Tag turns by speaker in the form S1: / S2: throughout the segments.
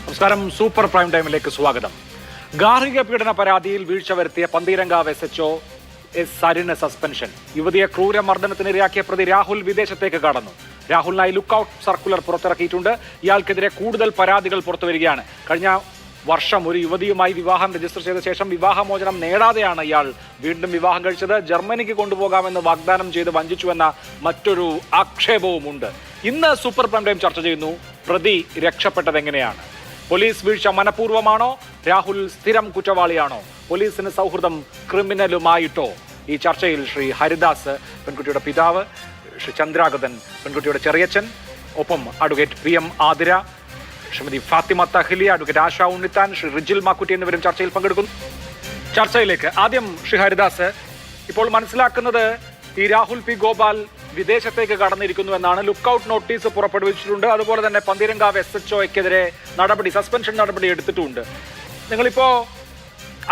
S1: നമസ്കാരം. Super prime ടൈമിലേക്ക് സ്വാഗതം. ഗാർഹിക പീഡന പരാതിയിൽ വീഴ്ച വരുത്തിയ പന്തീരങ്കാവ് SHO സരിന് സസ്പെൻഷൻ. യുവതിയെ ക്രൂരമർദ്ദനത്തിനിരയാക്കിയ പ്രതി രാഹുൽ വിദേശത്തേക്ക് കടന്നു. രാഹുലിനായി ലുക്കൌട്ട് സർക്കുലർ പുറത്തിറക്കിയിട്ടുണ്ട്. ഇയാൾക്കെതിരെ കൂടുതൽ പരാതികൾ പുറത്തുവരികയാണ്. കഴിഞ്ഞ വർഷം ഒരു യുവതിയുമായി വിവാഹം രജിസ്റ്റർ ചെയ്ത ശേഷം വിവാഹമോചനം നേടാതെയാണ് ഇയാൾ വീണ്ടും വിവാഹം കഴിച്ചത്. ജർമ്മനിക്ക് കൊണ്ടുപോകാമെന്ന് വാഗ്ദാനം ചെയ്ത് വഞ്ചിച്ചുവെന്ന മറ്റൊരു ആക്ഷേപവുമുണ്ട്. ഇന്ന് സൂപ്പർ പ്രൈം ടൈം ചർച്ച ചെയ്യുന്നു, പ്രതി രക്ഷപ്പെട്ടതെങ്ങനെയാണ്? പോലീസ് വീഴ്ച മനഃപൂർവ്വമാണോ? രാഹുൽ സ്ഥിരം കുറ്റവാളിയാണോ? പോലീസിന് സൗഹൃദം ക്രിമിനലുമായിട്ടോ? ഈ ചർച്ചയിൽ ശ്രീ ഹരിദാസ്, പെൺകുട്ടിയുടെ പിതാവ്, ശ്രീ ചന്ദ്രാഗതൻ, പെൺകുട്ടിയുടെ ചെറിയച്ഛൻ, ഒപ്പം advocate PM Athira, Shrimati Fathima Thahiliya, advocate Asha Unnithan, Shri Rijil Makkutty എന്നിവരും ചർച്ചയിൽ പങ്കെടുക്കുന്നു. ചർച്ചയിലേക്ക് ആദ്യം ശ്രീ ഹരിദാസ്. ഇപ്പോൾ മനസ്സിലാക്കുന്നത് ഈ രാഹുൽ P. ഗോപാൽ വിദേശത്തേക്ക് കടന്നിരിക്കുന്നു എന്നാണ്. ലുക്കൌട്ട് നോട്ടീസ് പുറപ്പെടുവിച്ചിട്ടുണ്ട്. അതുപോലെ തന്നെ പന്തീരങ്കാവ് SHOയ്ക്കെതിരെ സസ്പെൻഷൻ നടപടി എടുത്തിട്ടുമുണ്ട്. നിങ്ങളിപ്പോ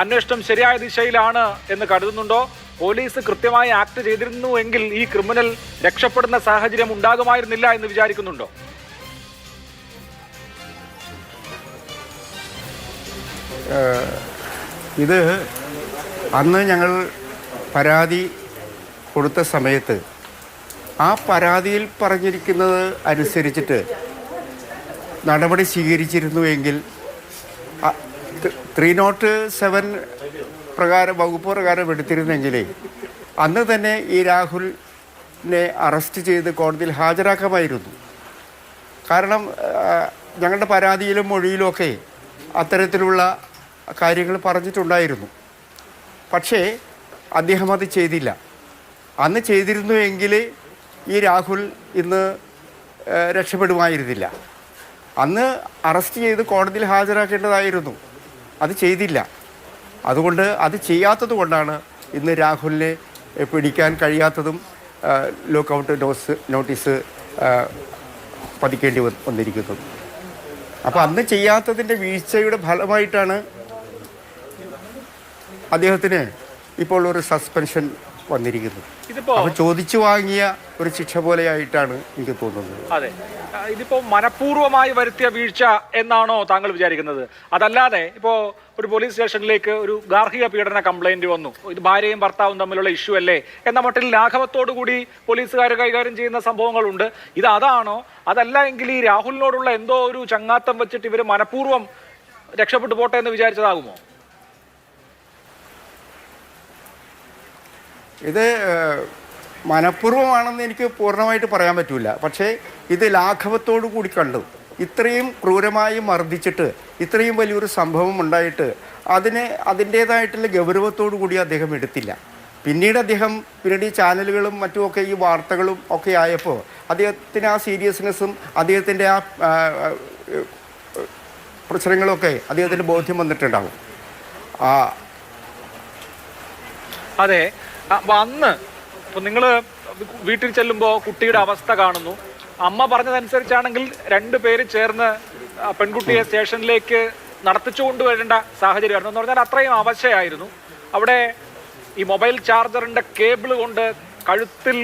S1: അന്വേഷണം ശരിയായ ദിശയിലാണ് എന്ന് കരുതുന്നുണ്ടോ? പോലീസ് കൃത്യമായി ആക്ട് ചെയ്തിരുന്നുവെങ്കിൽ ഈ ക്രിമിനൽ രക്ഷപ്പെടുന്ന സാഹചര്യം ഉണ്ടാകുമായിരുന്നില്ല എന്ന് വിചാരിക്കുന്നുണ്ടോ?
S2: ഇത് അന്ന് ഞങ്ങൾ പരാതി കൊടുത്ത സമയത്ത് ആ പരാതിയിൽ പറഞ്ഞിരിക്കുന്നത് അനുസരിച്ചിട്ട് നടപടി സ്വീകരിച്ചിരുന്നുവെങ്കിൽ 307 പ്രകാരം വകുപ്പ് പ്രകാരം എടുത്തിരുന്നെങ്കിൽ അന്ന് തന്നെ ഈ രാഹുലിനെ അറസ്റ്റ് ചെയ്ത് കോടതിയിൽ ഹാജരാക്കാമായിരുന്നു. കാരണം ഞങ്ങളുടെ പരാതിയിലും മൊഴിയിലുമൊക്കെ അത്തരത്തിലുള്ള കാര്യങ്ങൾ പറഞ്ഞിട്ടുണ്ടായിരുന്നു. പക്ഷേ അദ്ദേഹം അത് ചെയ്തില്ല. അന്ന് ചെയ്തിരുന്നുവെങ്കിൽ ഈ രാഹുൽ ഇന്ന് രക്ഷപ്പെടുമായിരുന്നില്ല. അന്ന് അറസ്റ്റ് ചെയ്ത് കോടതിയിൽ ഹാജരാക്കേണ്ടതായിരുന്നു. അത് ചെയ്തില്ല. അതുകൊണ്ട് അത് ചെയ്യാത്തത് കൊണ്ടാണ് ഇന്ന് രാഹുലിനെ പിടിക്കാൻ കഴിയാത്തതും ലുക്കൌട്ട് നോട്ടീസ് പതിക്കേണ്ടി വന്നിരിക്കുന്നതും. അപ്പോൾ അന്ന് ചെയ്യാത്തതിൻ്റെ വീഴ്ചയുടെ ഫലമായിട്ടാണ് അദ്ദേഹത്തിന് ഇപ്പോൾ ഒരു സസ്പെൻഷൻ വന്നിരിക്കുന്നത്. അപ്പോൾ ചോദിച്ചു വാങ്ങിയ ഒരു ശിക്ഷ പോലെയായിട്ടാണ് എനിക്ക് തോന്നുന്നത്.
S1: അതെ, ഇതിപ്പോ മനഃപൂർവ്വമായി വരുത്തിയ വീഴ്ച എന്നാണോ താങ്കൾ വിചാരിക്കുന്നത്? അതല്ലാതെ ഇപ്പോ ഒരു പോലീസ് സ്റ്റേഷനിലേക്ക് ഒരു ഗാർഹിക പീഡന കംപ്ലൈന്റ് വന്നു, ഇത് ഭാര്യയും ഭർത്താവും തമ്മിലുള്ള ഇഷ്യൂ അല്ലേ എന്ന മട്ടിൽ ലാഘവത്തോടു കൂടി പോലീസുകാർ കൈകാര്യം ചെയ്യുന്ന സംഭവങ്ങളുണ്ട്. ഇത് അതാണോ? അതല്ല എങ്കിൽ ഈ രാഹുലിനോടുള്ള എന്തോ ഒരു ചങ്ങാത്തം വെച്ചിട്ട് ഇവർ മനഃപൂർവ്വം രക്ഷപ്പെട്ടു പോട്ടെ എന്ന് വിചാരിച്ചതാകുമോ?
S2: ഇത് മനഃപൂർവ്വമാണെന്ന് എനിക്ക് പൂർണ്ണമായിട്ട് പറയാൻ പറ്റില്ല. പക്ഷേ ഇത് ലാഘവത്തോടു കൂടി കണ്ടു. ഇത്രയും ക്രൂരമായി മർദ്ദിച്ചിട്ട് ഇത്രയും വലിയൊരു സംഭവം ഉണ്ടായിട്ട് അതിൻ്റേതായിട്ടുള്ള ഗൗരവത്തോടു കൂടി അദ്ദേഹം എടുത്തില്ല. പിന്നീട് ഈ ചാനലുകളും മറ്റുമൊക്കെ ഈ വാർത്തകളും ഒക്കെ ആയപ്പോൾ അദ്ദേഹത്തിന് ആ സീരിയസ്നെസ്സും അദ്ദേഹത്തിൻ്റെ ആ പ്രശ്നങ്ങളൊക്കെ അദ്ദേഹത്തിന് ബോധ്യം വന്നിട്ടുണ്ടാകും.
S1: അതെ, അന്ന് ഇപ്പൊ നിങ്ങൾ വീട്ടിൽ ചെല്ലുമ്പോൾ കുട്ടിയുടെ അവസ്ഥ കാണുന്നു. അമ്മ പറഞ്ഞതനുസരിച്ചാണെങ്കിൽ 2 പേര് ചേർന്ന് പെൺകുട്ടിയെ സ്റ്റേഷനിലേക്ക് നടത്തിച്ചുകൊണ്ടുവരേണ്ട സാഹചര്യമായിരുന്നു. എന്ന് പറഞ്ഞാൽ അത്രയും അവശയായിരുന്നു. അവിടെ ഈ മൊബൈൽ ചാർജറിന്റെ കേബിൾ കൊണ്ട് കഴുത്തിൽ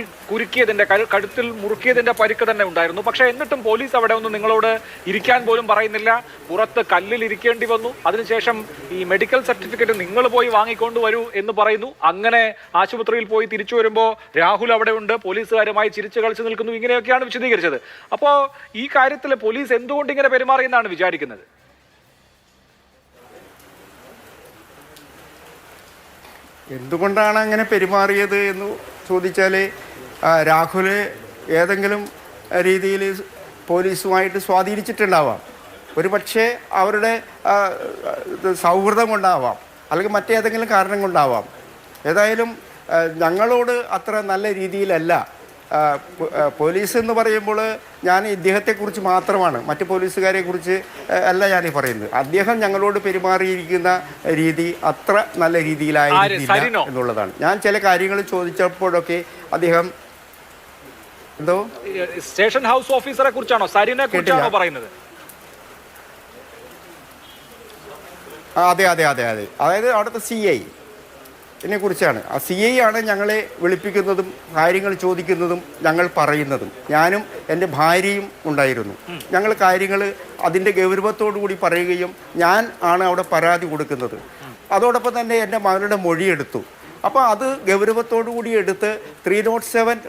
S1: കഴുത്തിൽ മുറുക്കിയതിന്റെ പരിക്ക് തന്നെ ഉണ്ടായിരുന്നു. പക്ഷെ എന്നിട്ടും പോലീസ് അവിടെ ഒന്നും നിങ്ങളോട് ഇരിക്കാൻ പോലും പറയുന്നില്ല. പുറത്ത് കല്ലിൽ ഇരിക്കേണ്ടി വന്നു. അതിനുശേഷം ഈ മെഡിക്കൽ സർട്ടിഫിക്കറ്റ് നിങ്ങൾ പോയി വാങ്ങിക്കൊണ്ട് വരൂ എന്ന് പറയുന്നു. അങ്ങനെ ആശുപത്രിയിൽ പോയി തിരിച്ചു വരുമ്പോൾ രാഹുൽ അവിടെ ഉണ്ട്, പോലീസുകാരുമായി ചിരിച്ചു കളിച്ചു നിൽക്കുന്നു. ഇങ്ങനെയൊക്കെയാണ് വിശദീകരിച്ചത്. അപ്പോൾ ഈ കാര്യത്തിൽ പോലീസ് എന്തുകൊണ്ട് ഇങ്ങനെ പെരുമാറിയെന്നാണ് വിചാരിക്കുന്നത്?
S2: എന്തുകൊണ്ടാണ് അങ്ങനെ പെരുമാറിയത് എന്ന് ചോദിച്ചാൽ രാഹുൽ ഏതെങ്കിലും രീതിയിൽ പോലീസുമായിട്ട് സ്വാധീനിച്ചിട്ടുണ്ടാവാം. ഒരു പക്ഷേ അവരുടെ സൗഹൃദം കൊണ്ടാവാം, അല്ലെങ്കിൽ മറ്റേതെങ്കിലും കാരണം കൊണ്ടാവാം. ഏതായാലും ഞങ്ങളോട് അത്ര നല്ല രീതിയിലല്ല പോലീസ് എന്ന് പറയുമ്പോൾ ഞാൻ ഇദ്ദേഹത്തെക്കുറിച്ച് മാത്രമാണ്, മറ്റ് പോലീസുകാരെ കുറിച്ച് അല്ല ഞാൻ പറയുന്നത്. അദ്ദേഹം ഞങ്ങളോട് പെരുമാറിയിരിക്കുന്ന രീതി അത്ര നല്ല രീതിയിലായിരിക്കില്ല എന്നുള്ളതാണ്. ഞാൻ ചില കാര്യങ്ങൾ ചോദിച്ചപ്പോഴൊക്കെ അദ്ദേഹം എന്തോ
S1: സ്റ്റേഷൻ ഹൗസ് ഓഫീസറെ കുറിച്ചാണോ സരിനെ കുറിച്ചാണോ പറയുന്നത്?
S2: അതെ അതെ അതെ അതെ അതായത് അവിടുത്തെ CI ഇതിനെക്കുറിച്ചാണ്. ആ CI ആണ് ഞങ്ങളെ വിളിപ്പിക്കുന്നതും കാര്യങ്ങൾ ചോദിക്കുന്നതും ഞങ്ങൾ പറയുന്നതും. ഞാനും എൻ്റെ ഭാര്യയും ഉണ്ടായിരുന്നു. ഞങ്ങൾ കാര്യങ്ങൾ അതിൻ്റെ ഗൗരവത്തോടു കൂടി പറയുകയും ഞാൻ ആണ് അവിടെ പരാതി കൊടുക്കുന്നത്. അതോടൊപ്പം തന്നെ എൻ്റെ മകളുടെ മൊഴിയെടുത്തു. അപ്പോൾ അത് ഗൗരവത്തോടു കൂടി എടുത്ത് 307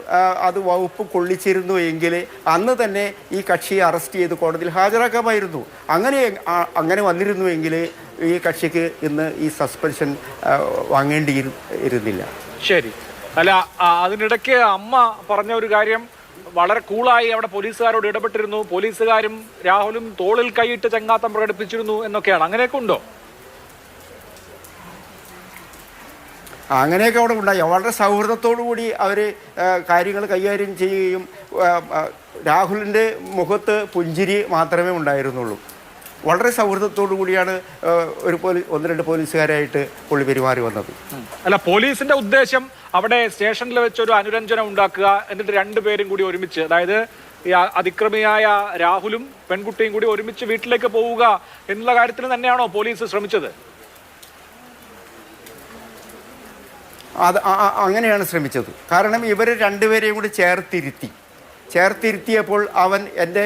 S2: അത് വകുപ്പ് കൊള്ളിച്ചിരുന്നു എങ്കിൽ അന്ന് തന്നെ ഈ കക്ഷിയെ അറസ്റ്റ് ചെയ്ത് കോടതിയിൽ ഹാജരാക്കാമായിരുന്നു. അങ്ങനെ വന്നിരുന്നുവെങ്കിൽ ഈ കക്ഷിക്ക് ഇന്ന് ഈ സസ്പെൻഷൻ വാങ്ങേണ്ടിയിരുന്നില്ല.
S1: ശരി. അല്ല, അതിനിടയ്ക്ക് അമ്മ പറഞ്ഞ ഒരു കാര്യം, വളരെ കൂളായി അവിടെ പോലീസുകാരോട് ഇടപെട്ടിരുന്നു, പോലീസുകാരും രാഹുലും തോളിൽ കൈയിട്ട് ചങ്ങാത്തം പ്രകടിപ്പിച്ചിരുന്നു എന്നൊക്കെയാണ്. അങ്ങനെയൊക്കെ ഉണ്ടോ?
S2: അങ്ങനെയൊക്കെ അവിടെ ഉണ്ടായി. വളരെ സൗഹൃദത്തോടു കൂടി അവർ കാര്യങ്ങൾ കൈകാര്യം ചെയ്യുകയും രാഹുലിൻ്റെ മുഖത്ത് പുഞ്ചിരി മാത്രമേ ഉണ്ടായിരുന്നുള്ളൂ. വളരെ സൗഹൃദത്തോടു കൂടിയാണ് ഒന്ന് രണ്ട് പോലീസുകാരായിട്ട് പുള്ളി പെരുമാറി വന്നത്.
S1: അല്ല, പോലീസിന്റെ ഉദ്ദേശം അവിടെ സ്റ്റേഷനിൽ വെച്ചൊരു അനുരഞ്ജനം ഉണ്ടാക്കുക, എന്നിട്ട് രണ്ടുപേരും കൂടി ഒരുമിച്ച്, അതായത് ഈ അതിക്രമിയായ രാഹുലും പെൺകുട്ടിയും കൂടി ഒരുമിച്ച് വീട്ടിലേക്ക് പോവുക എന്നുള്ള കാര്യത്തിന് തന്നെയാണോ പോലീസ് ശ്രമിച്ചത്?
S2: അങ്ങനെയാണ് ശ്രമിച്ചത്. കാരണം ഇവർ രണ്ടുപേരെയും കൂടി ചേർത്തിരുത്തിയപ്പോൾ അവൻ എൻ്റെ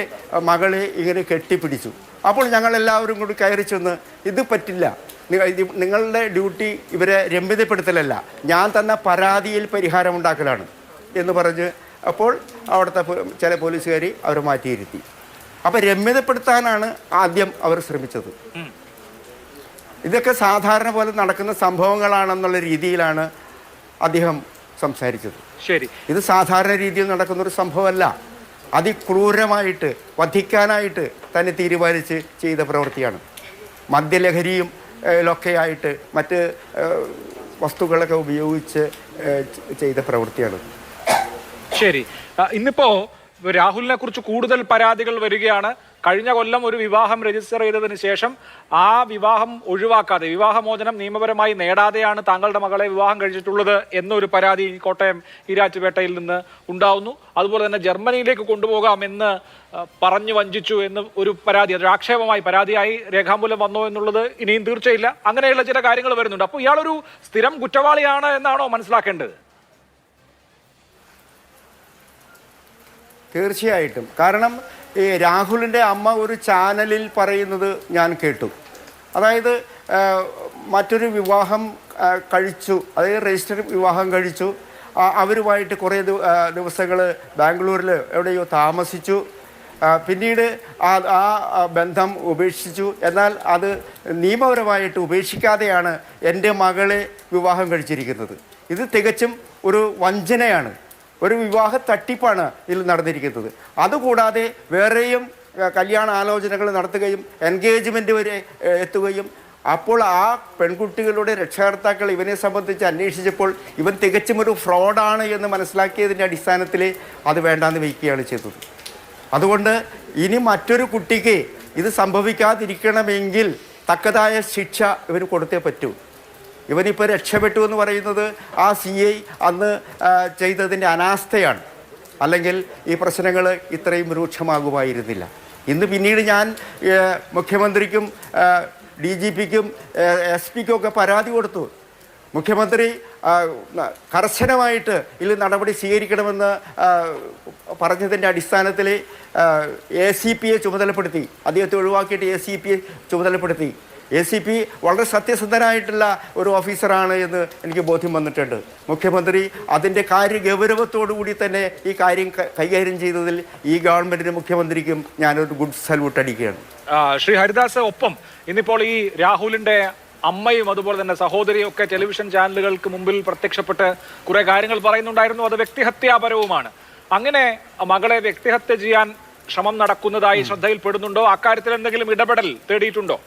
S2: മകളെ ഇങ്ങനെ കെട്ടിപ്പിടിച്ചു. അപ്പോൾ ഞങ്ങളെല്ലാവരും കൂടി കയറി ചെന്ന്, ഇത് പറ്റില്ല, നിങ്ങളുടെ ഡ്യൂട്ടി ഇവരെ രമ്യതപ്പെടുത്തലല്ല, ഞാൻ തന്ന പരാതിയിൽ പരിഹാരമുണ്ടാക്കലാണ് എന്ന് പറഞ്ഞ് അപ്പോൾ അവിടുത്തെ ചില പോലീസുകാർ അവരെ മാറ്റിയിരുത്തി. അപ്പോൾ രമ്യതപ്പെടുത്താനാണ് ആദ്യം അവർ ശ്രമിച്ചത്. ഇതൊക്കെ സാധാരണ പോലെ നടക്കുന്ന സംഭവങ്ങളാണെന്നുള്ള രീതിയിലാണ് അദ്ദേഹം സംസാരിച്ചത്.
S1: ശരി,
S2: ഇത് സാധാരണ രീതിയിൽ നടക്കുന്നൊരു സംഭവമല്ല. അതിക്രൂരമായിട്ട് വധിക്കാനായിട്ട് തന്നെ തീരുമാനിച്ച് ചെയ്ത പ്രവൃത്തിയാണ്. മദ്യലഹരിയും ലൊക്കെയായിട്ട് മറ്റ് വസ്തുക്കളൊക്കെ ഉപയോഗിച്ച് ചെയ്ത പ്രവൃത്തിയാണ്.
S1: ശരി, ഇന്നിപ്പോ രാഹുലിനെ കുറിച്ച് കൂടുതൽ പരാതികൾ വരികയാണ്. കഴിഞ്ഞ കൊല്ലം ഒരു വിവാഹം രജിസ്റ്റർ ചെയ്തതിന് ശേഷം ആ വിവാഹം ഒഴിവാക്കാതെ, വിവാഹമോചനം നിയമപരമായി നേടാതെയാണ് താങ്കളുടെ മകളെ വിവാഹം കഴിച്ചിട്ടുള്ളത് എന്നൊരു പരാതി കോട്ടയം ഈരാറ്റുപേട്ടയിൽ നിന്ന് ഉണ്ടാവുന്നു. അതുപോലെ തന്നെ ജർമ്മനിയിലേക്ക് കൊണ്ടുപോകാമെന്ന് പറഞ്ഞു വഞ്ചിച്ചു എന്ന് ഒരു പരാതി, അതൊരു ആക്ഷേപമായി പരാതിയായി രേഖാമൂലം വന്നോ എന്നുള്ളത് ഇനിയും തീർച്ചയില്ല. അങ്ങനെയുള്ള ചില കാര്യങ്ങൾ വരുന്നുണ്ട്. അപ്പോൾ ഇയാളൊരു സ്ഥിരം കുറ്റവാളിയാണ് എന്നാണോ മനസ്സിലാക്കേണ്ടത്?
S2: തീർച്ചയായിട്ടും. കാരണം ഈ രാഹുലിൻ്റെ അമ്മ ഒരു ചാനലിൽ പറയുന്നത് ഞാൻ കേട്ടു. അതായത് മറ്റൊരു വിവാഹം കഴിച്ചു, അതായത് രജിസ്റ്റർ വിവാഹം കഴിച്ചു, അവരുമായിട്ട് കുറേ ദിവസങ്ങൾ ബാംഗ്ലൂരിൽ എവിടെയോ താമസിച്ചു, പിന്നീട് ആ ബന്ധം ഉപേക്ഷിച്ചു. എന്നാൽ അത് നിയമപരമായിട്ട് ഉപേക്ഷിക്കാതെയാണ് എൻ്റെ മകളെ വിവാഹം കഴിച്ചിരിക്കുന്നത്. ഇത് തികച്ചും ഒരു വഞ്ചനയാണ്, ഒരു വിവാഹ തട്ടിപ്പാണ് ഇതിൽ നടന്നിരിക്കുന്നത്. അതുകൂടാതെ വേറെയും കല്യാണ ആലോചനകൾ നടത്തുകയും എൻഗേജ്മെൻ്റ് വരെ എത്തുകയും, അപ്പോൾ ആ പെൺകുട്ടികളുടെ രക്ഷകർത്താക്കൾ ഇവനെ സംബന്ധിച്ച് അന്വേഷിച്ചപ്പോൾ ഇവൻ തികച്ചും ഒരു ഫ്രോഡാണ് എന്ന് മനസ്സിലാക്കിയതിൻ്റെ അടിസ്ഥാനത്തിൽ അത് വേണ്ടാന്ന് വയ്ക്കുകയാണ് ചെയ്തത്. അതുകൊണ്ട് ഇനി മറ്റൊരു കുട്ടിക്ക് ഇത് സംഭവിക്കാതിരിക്കണമെങ്കിൽ തക്കതായ ശിക്ഷ ഇവന് കൊടുത്തേ പറ്റൂ. ഇവനിപ്പോൾ രക്ഷപ്പെട്ടു എന്ന് പറയുന്നത് ആ CI അന്ന് ചെയ്തതിൻ്റെ അനാസ്ഥയാണ്. അല്ലെങ്കിൽ ഈ പ്രശ്നങ്ങൾ ഇത്രയും രൂക്ഷമാകുമായിരുന്നില്ല. ഇന്ന് പിന്നീട് ഞാൻ മുഖ്യമന്ത്രിക്കും DGPക്കും SP-ക്കും ഒക്കെ പരാതി കൊടുത്തു. മുഖ്യമന്ത്രി കർശനമായിട്ട് ഇതിൽ നടപടി സ്വീകരിക്കണമെന്ന് പറഞ്ഞതിൻ്റെ അടിസ്ഥാനത്തിൽ ACPയെ ചുമതലപ്പെടുത്തി, അദ്ദേഹത്തെ ഒഴിവാക്കിയിട്ട് ACPയെ ചുമതലപ്പെടുത്തി. ACP വളരെ സത്യസന്ധനായിട്ടുള്ള ഒരു ഓഫീസറാണ് എന്ന് എനിക്ക് ബോധ്യം വന്നിട്ടുണ്ട്. മുഖ്യമന്ത്രി അതിൻ്റെ ഗൗരവത്തോടു കൂടി തന്നെ ഈ കാര്യം കൈകാര്യം ചെയ്തതിൽ ഈ ഗവൺമെൻറ്റിനും മുഖ്യമന്ത്രിക്കും ഞാനൊരു ഗുഡ് സല്യൂട്ട് അടിക്കുകയാണ്.
S1: ശ്രീ ഹരിദാസ്, ഒപ്പം ഇന്നിപ്പോൾ ഈ രാഹുലിൻ്റെ അമ്മയും അതുപോലെ തന്നെ സഹോദരിയും ഒക്കെ ടെലിവിഷൻ ചാനലുകൾക്ക് മുമ്പിൽ പ്രത്യക്ഷപ്പെട്ട് കുറെ കാര്യങ്ങൾ പറയുന്നുണ്ടായിരുന്നു. അത് വ്യക്തിഹത്യാപരവുമാണ്. അങ്ങനെ മകളെ വ്യക്തിഹത്യ ചെയ്യാൻ ശ്രമം നടക്കുന്നതായി ശ്രദ്ധയിൽപ്പെടുന്നുണ്ടോ? അക്കാര്യത്തിൽ എന്തെങ്കിലും ഇടപെടൽ തേടിയിട്ടുണ്ടോ?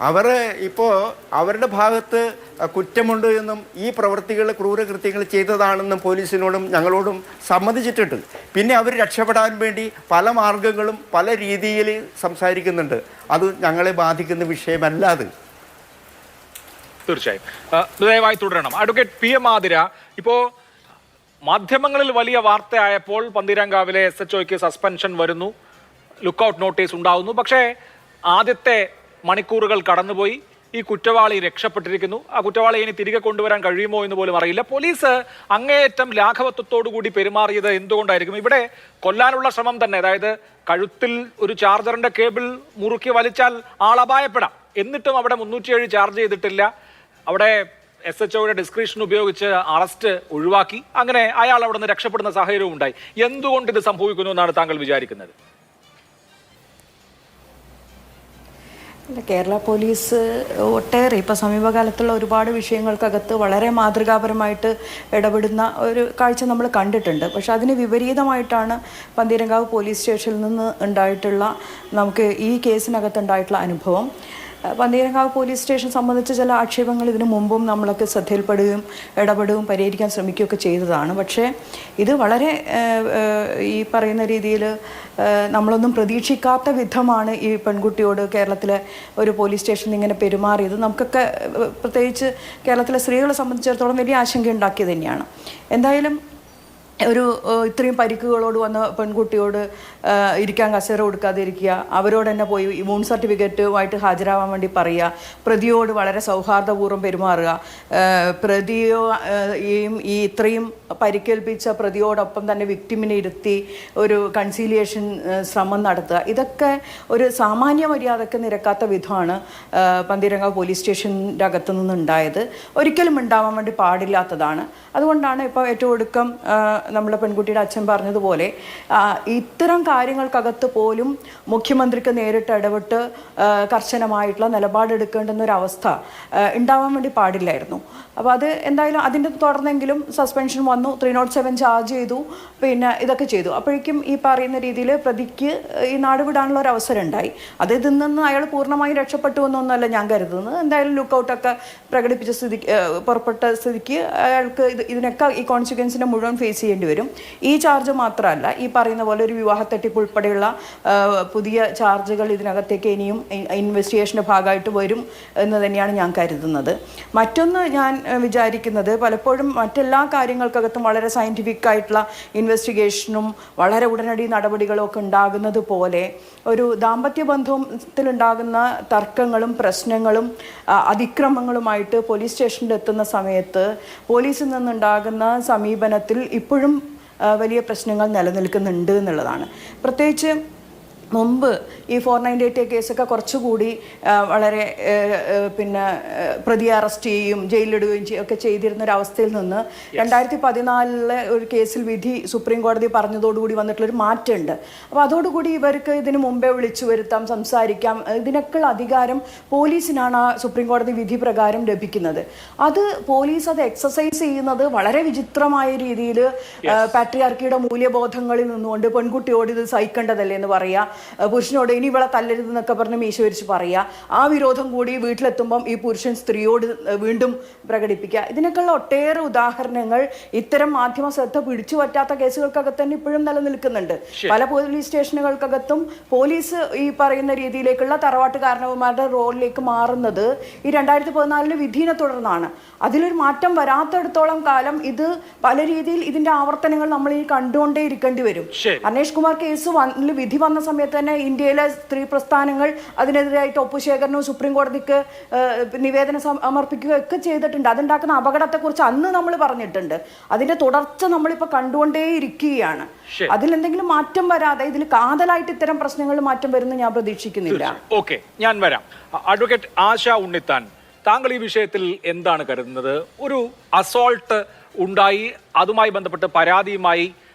S2: അവർ ഇപ്പോൾ അവരുടെ ഭാഗത്ത് കുറ്റമുണ്ട് എന്നും ഈ പ്രവൃത്തികൾ ക്രൂരകൃത്യങ്ങൾ ചെയ്തതാണെന്നും പോലീസിനോടും ഞങ്ങളോടും സമ്മതിച്ചിട്ടുണ്ട്. പിന്നെ അവർ രക്ഷപ്പെടാൻ വേണ്ടി പല മാർഗങ്ങളും പല രീതിയിൽ സംസാരിക്കുന്നുണ്ട്. അത് ഞങ്ങളെ ബാധിക്കുന്ന വിഷയമല്ല. അത്
S1: തീർച്ചയായും ദയവായി തുടരണം. അഡ്വക്കേറ്റ് PM ആതിര, ഇപ്പോൾ മാധ്യമങ്ങളിൽ വലിയ വാർത്തയായപ്പോൾ പന്തീരാങ്കാവിലെ SHOയ്ക്ക് സസ്പെൻഷൻ വരുന്നു, ലുക്കൌട്ട് നോട്ടീസ് ഉണ്ടാവുന്നു. പക്ഷേ ആദ്യത്തെ മണിക്കൂറുകൾ കടന്നുപോയി. ഈ കുറ്റവാളി രക്ഷപ്പെട്ടിരിക്കുന്നു. ആ കുറ്റവാളി ഇനി തിരികെ കൊണ്ടുവരാൻ കഴിയുമോ എന്ന് പോലും അറിയില്ല. പോലീസ് അങ്ങേയറ്റം ലാഘവത്വത്തോടു കൂടി പെരുമാറിയത് എന്തുകൊണ്ടായിരിക്കും? ഇവിടെ കൊല്ലാനുള്ള ശ്രമം തന്നെ, അതായത് കഴുത്തിൽ ഒരു ചാർജറിന്റെ കേബിൾ മുറുക്കി വലിച്ചാൽ ആളപായപ്പെടാം. എന്നിട്ടും അവിടെ 307 ചാർജ് ചെയ്തിട്ടില്ല. അവിടെ SHOയുടെ ഡിസ്ക്രിപ്ഷൻ ഉപയോഗിച്ച് അറസ്റ്റ് ഒഴിവാക്കി. അങ്ങനെ അയാൾ അവിടെ നിന്ന് രക്ഷപ്പെടുന്ന സാഹചര്യവും ഉണ്ടായി. എന്തുകൊണ്ട് ഇത് സംഭവിക്കുന്നു എന്നാണ് താങ്കൾ വിചാരിക്കുന്നത്?
S3: കേരള പോലീസ് ഒട്ടേറെ ഇപ്പോൾ സമീപകാലത്തുള്ള ഒരുപാട് വിഷയങ്ങൾക്കകത്ത് വളരെ മാതൃകാപരമായിട്ട് ഇടപെടുന്ന ഒരു കാഴ്ച നമ്മൾ കണ്ടിട്ടുണ്ട്. പക്ഷെ അതിന് വിപരീതമായിട്ടാണ് പന്തീരങ്കാവ് പോലീസ് സ്റ്റേഷനിൽ നിന്ന് ഉണ്ടായിട്ടുള്ള നമുക്ക് ഈ കേസിനകത്ത് ഉണ്ടായിട്ടുള്ള അനുഭവം. പന്തീരങ്കാവ് പോലീസ് സ്റ്റേഷൻ സംബന്ധിച്ച ചില ആക്ഷേപങ്ങൾ ഇതിനു മുമ്പും നമ്മളൊക്കെ ശ്രദ്ധയിൽപ്പെടുകയും ഇടപെടുകയും പരിഹരിക്കാൻ ശ്രമിക്കുകയൊക്കെ ചെയ്തതാണ്. പക്ഷേ ഇത് വളരെ ഈ പറയുന്ന രീതിയിൽ നമ്മളൊന്നും പ്രതീക്ഷിക്കാത്ത വിധമാണ് ഈ പെൺകുട്ടിയോട് കേരളത്തിലെ ഒരു പോലീസ് സ്റ്റേഷനിൽ ഇങ്ങനെ പെരുമാറിയത്. നമുക്കൊക്കെ പ്രത്യേകിച്ച് കേരളത്തിലെ സ്ത്രീകളെ സംബന്ധിച്ചിടത്തോളം വലിയ ആശങ്കയുണ്ടാക്കിയത് തന്നെയാണ്. എന്തായാലും ഒരു ഇത്രയും പരിക്കുകളോട് വന്ന പെൺകുട്ടിയോട് ഇരിക്കാൻ കസേര കൊടുക്കാതിരിക്കുക, അവരോട് തന്നെ പോയി വൂണ്ട് സർട്ടിഫിക്കറ്റുമായിട്ട് ഹാജരാവാൻ വേണ്ടി പറയുക, പ്രതിയോട് വളരെ സൗഹാർദ്ദപൂർവ്വം പെരുമാറുക, ഈ ഇത്രയും പരിക്കേൽപ്പിച്ച പ്രതിയോടൊപ്പം തന്നെ വിക്ടിമിനെ ഇരുത്തി ഒരു കൺസീലിയേഷൻ ശ്രമം നടത്തുക, ഇതൊക്കെ ഒരു സാമാന്യ മര്യാദക്ക് നിരക്കാത്ത വിധമാണ് പന്തീരങ്കാവ് പോലീസ് സ്റ്റേഷൻ്റെ അകത്തു നിന്നുണ്ടായത്. ഒരിക്കലും ഉണ്ടാവാൻ വേണ്ടി പാടില്ലാത്തതാണ്. അതുകൊണ്ടാണ് ഇപ്പോൾ ഏറ്റവും ഒടുക്കം നമ്മളെ പെൺകുട്ടിയുടെ അച്ഛൻ പറഞ്ഞതുപോലെ ഇത്തരം കാര്യങ്ങൾക്കകത്ത് പോലും മുഖ്യമന്ത്രിക്ക് നേരിട്ട് ഇടപെട്ട് കർശനമായിട്ടുള്ള നിലപാടെടുക്കേണ്ടുന്നൊരവസ്ഥ ഉണ്ടാവാൻ വേണ്ടി പാടില്ലായിരുന്നു. അപ്പോൾ അത് എന്തായാലും അതിൻ്റെ തുടർന്നെങ്കിലും സസ്പെൻഷൻ വന്നു, 307 ചാർജ് ചെയ്തു, പിന്നെ ഇതൊക്കെ ചെയ്തു. അപ്പോഴേക്കും ഈ പറയുന്ന രീതിയിൽ പ്രതിക്ക് ഈ നാട് വിടാനുള്ള ഒരു അവസരം ഉണ്ടായി. അത് ഇതിൽ നിന്ന് അയാൾ പൂർണ്ണമായും രക്ഷപ്പെട്ടു എന്നൊന്നുമല്ല ഞാൻ കരുതുന്നത്. എന്തായാലും ലുക്കൗട്ടൊക്കെ പ്രകടിപ്പിച്ച പുറപ്പെട്ട സ്ഥിതിക്ക് അയാൾക്ക് ഇതിനൊക്കെ ഈ കോൺസിക്വൻസിനെ മുഴുവൻ ഫേസ് ചെയ്യേണ്ടി വരും. ഈ ചാർജ് മാത്രമല്ല, ഈ പറയുന്ന പോലെ ഒരു വിവാഹ തട്ടിപ്പ് ഉൾപ്പെടെയുള്ള പുതിയ ചാർജുകൾ ഇതിനകത്തേക്ക് ഇനിയും ഇൻവെസ്റ്റിഗേഷൻ്റെ ഭാഗമായിട്ട് വരും എന്ന് തന്നെയാണ് ഞാൻ കരുതുന്നത്. മറ്റൊന്ന് ഞാൻ വിചാരിക്കുന്നത്, പലപ്പോഴും മറ്റെല്ലാ കാര്യങ്ങൾക്കകത്തും വളരെ സയൻറ്റിഫിക് ആയിട്ടുള്ള ഇൻവെസ്റ്റിഗേഷനും വളരെ ഉടനടി നടപടികളും ഒക്കെ ഉണ്ടാകുന്നത് പോലെ ഒരു ദാമ്പത്യ ബന്ധത്തിലുണ്ടാകുന്ന തർക്കങ്ങളും പ്രശ്നങ്ങളും അതിക്രമങ്ങളുമായിട്ട് പോലീസ് സ്റ്റേഷനിൽ എത്തുന്ന സമയത്ത് പോലീസിൽ നിന്നുണ്ടാകുന്ന സമീപനത്തിൽ ഇപ്പോഴും വലിയ പ്രശ്നങ്ങൾ നിലനിൽക്കുന്നുണ്ട് എന്നുള്ളതാണ്. പ്രത്യേകിച്ച് മുമ്പ് ഈ 498 കേസൊക്കെ കുറച്ചുകൂടി വളരെ പിന്നെ പ്രതിയെ അറസ്റ്റ് ചെയ്യുകയും ജയിലിലിടുകയും ഒക്കെ ചെയ്തിരുന്നൊരവസ്ഥയിൽ നിന്ന് 2014 ഒരു കേസിൽ വിധി സുപ്രീം കോടതി പറഞ്ഞതോടുകൂടി വന്നിട്ടുള്ളൊരു മാറ്റമുണ്ട്. അപ്പോൾ അതോടുകൂടി ഇവർക്ക് ഇതിന് മുമ്പേ വിളിച്ചു വരുത്താം, സംസാരിക്കാം, ഇതിനൊക്കെയുള്ള അധികാരം പോലീസിനാണ് ആ സുപ്രീം കോടതി വിധി പ്രകാരം ലഭിക്കുന്നത്. അത് പോലീസ് അത് എക്സസൈസ് ചെയ്യുന്നത് വളരെ വിചിത്രമായ രീതിയിൽ പാട്രിയാർക്കിയുടെ മൂല്യബോധങ്ങളിൽ നിന്നുകൊണ്ട് പെൺകുട്ടിയോട് ഇത് സഹിക്കേണ്ടതല്ലേ എന്ന് പറയുക, പുരുഷനോട് ഇനി ഇവളെ തല്ലരുതെന്നൊക്കെ പറഞ്ഞ് മീശ വരിച്ച് പറയുക, ആ വിരോധം കൂടി വീട്ടിലെത്തുമ്പം ഈ പുരുഷൻ സ്ത്രീയോട് വീണ്ടും പ്രകടിപ്പിക്കുക. ഇതിനൊക്കെയുള്ള ഒട്ടേറെ ഉദാഹരണങ്ങൾ ഇത്തരം മാധ്യമ ശ്രദ്ധ പിടിച്ചു പറ്റാത്ത കേസുകൾക്കകത്ത് തന്നെ ഇപ്പോഴും നിലനിൽക്കുന്നുണ്ട്. പല പോലീസ് സ്റ്റേഷനുകൾക്കകത്തും പോലീസ് ഈ പറയുന്ന രീതിയിലേക്കുള്ള തറവാട്ട് കാരണവന്മാരുടെ റോളിലേക്ക് മാറുന്നത് ഈ 2014 വിധിനെ തുടർന്നാണ്. അതിലൊരു മാറ്റം വരാത്തടത്തോളം കാലം ഇത് പല രീതിയിൽ ഇതിന്റെ ആവർത്തനങ്ങൾ നമ്മൾ ഈ കണ്ടുകൊണ്ടേ ഇരിക്കേണ്ടി വരും. അനേഷ് കുമാർ കേസ് വിധി വന്ന സമയത്ത് തന്നെ ഇന്ത്യയിലെ സ്ത്രീ പ്രസ്ഥാനങ്ങൾ അതിനെതിരായിട്ട് ഒപ്പുശേഖരണവും സുപ്രീം കോടതിക്ക് നിവേദനം സമർപ്പിക്കുകയൊക്കെ ചെയ്തിട്ടുണ്ട്. അതുണ്ടാക്കുന്ന അപകടത്തെക്കുറിച്ച് അന്ന് നമ്മൾ പറഞ്ഞിട്ടുണ്ട്. അതിന്റെ തുടർച്ച നമ്മളിപ്പോൾ കണ്ടുകൊണ്ടേ ഇരിക്കുകയാണ്. അതിലെന്തെങ്കിലും മാറ്റം വരാതെ ഇതിൽ കാതലായിട്ട് ഇത്തരം പ്രശ്നങ്ങൾ മാറ്റം വരുന്ന ഞാൻ പ്രതീക്ഷിക്കുന്നില്ല.
S1: ഓക്കെ, ഞാൻ വരാം. അഡ്വക്കേറ്റ് ആശ ഉണ്ണിത്താൻ, താങ്കൾ ഈ വിഷയത്തിൽ എന്താണ് കരുതുന്നത്? ഒരു അസോൾട്ട് ഉണ്ടായി, അതുമായി ബന്ധപ്പെട്ട് പരാതിയുമായി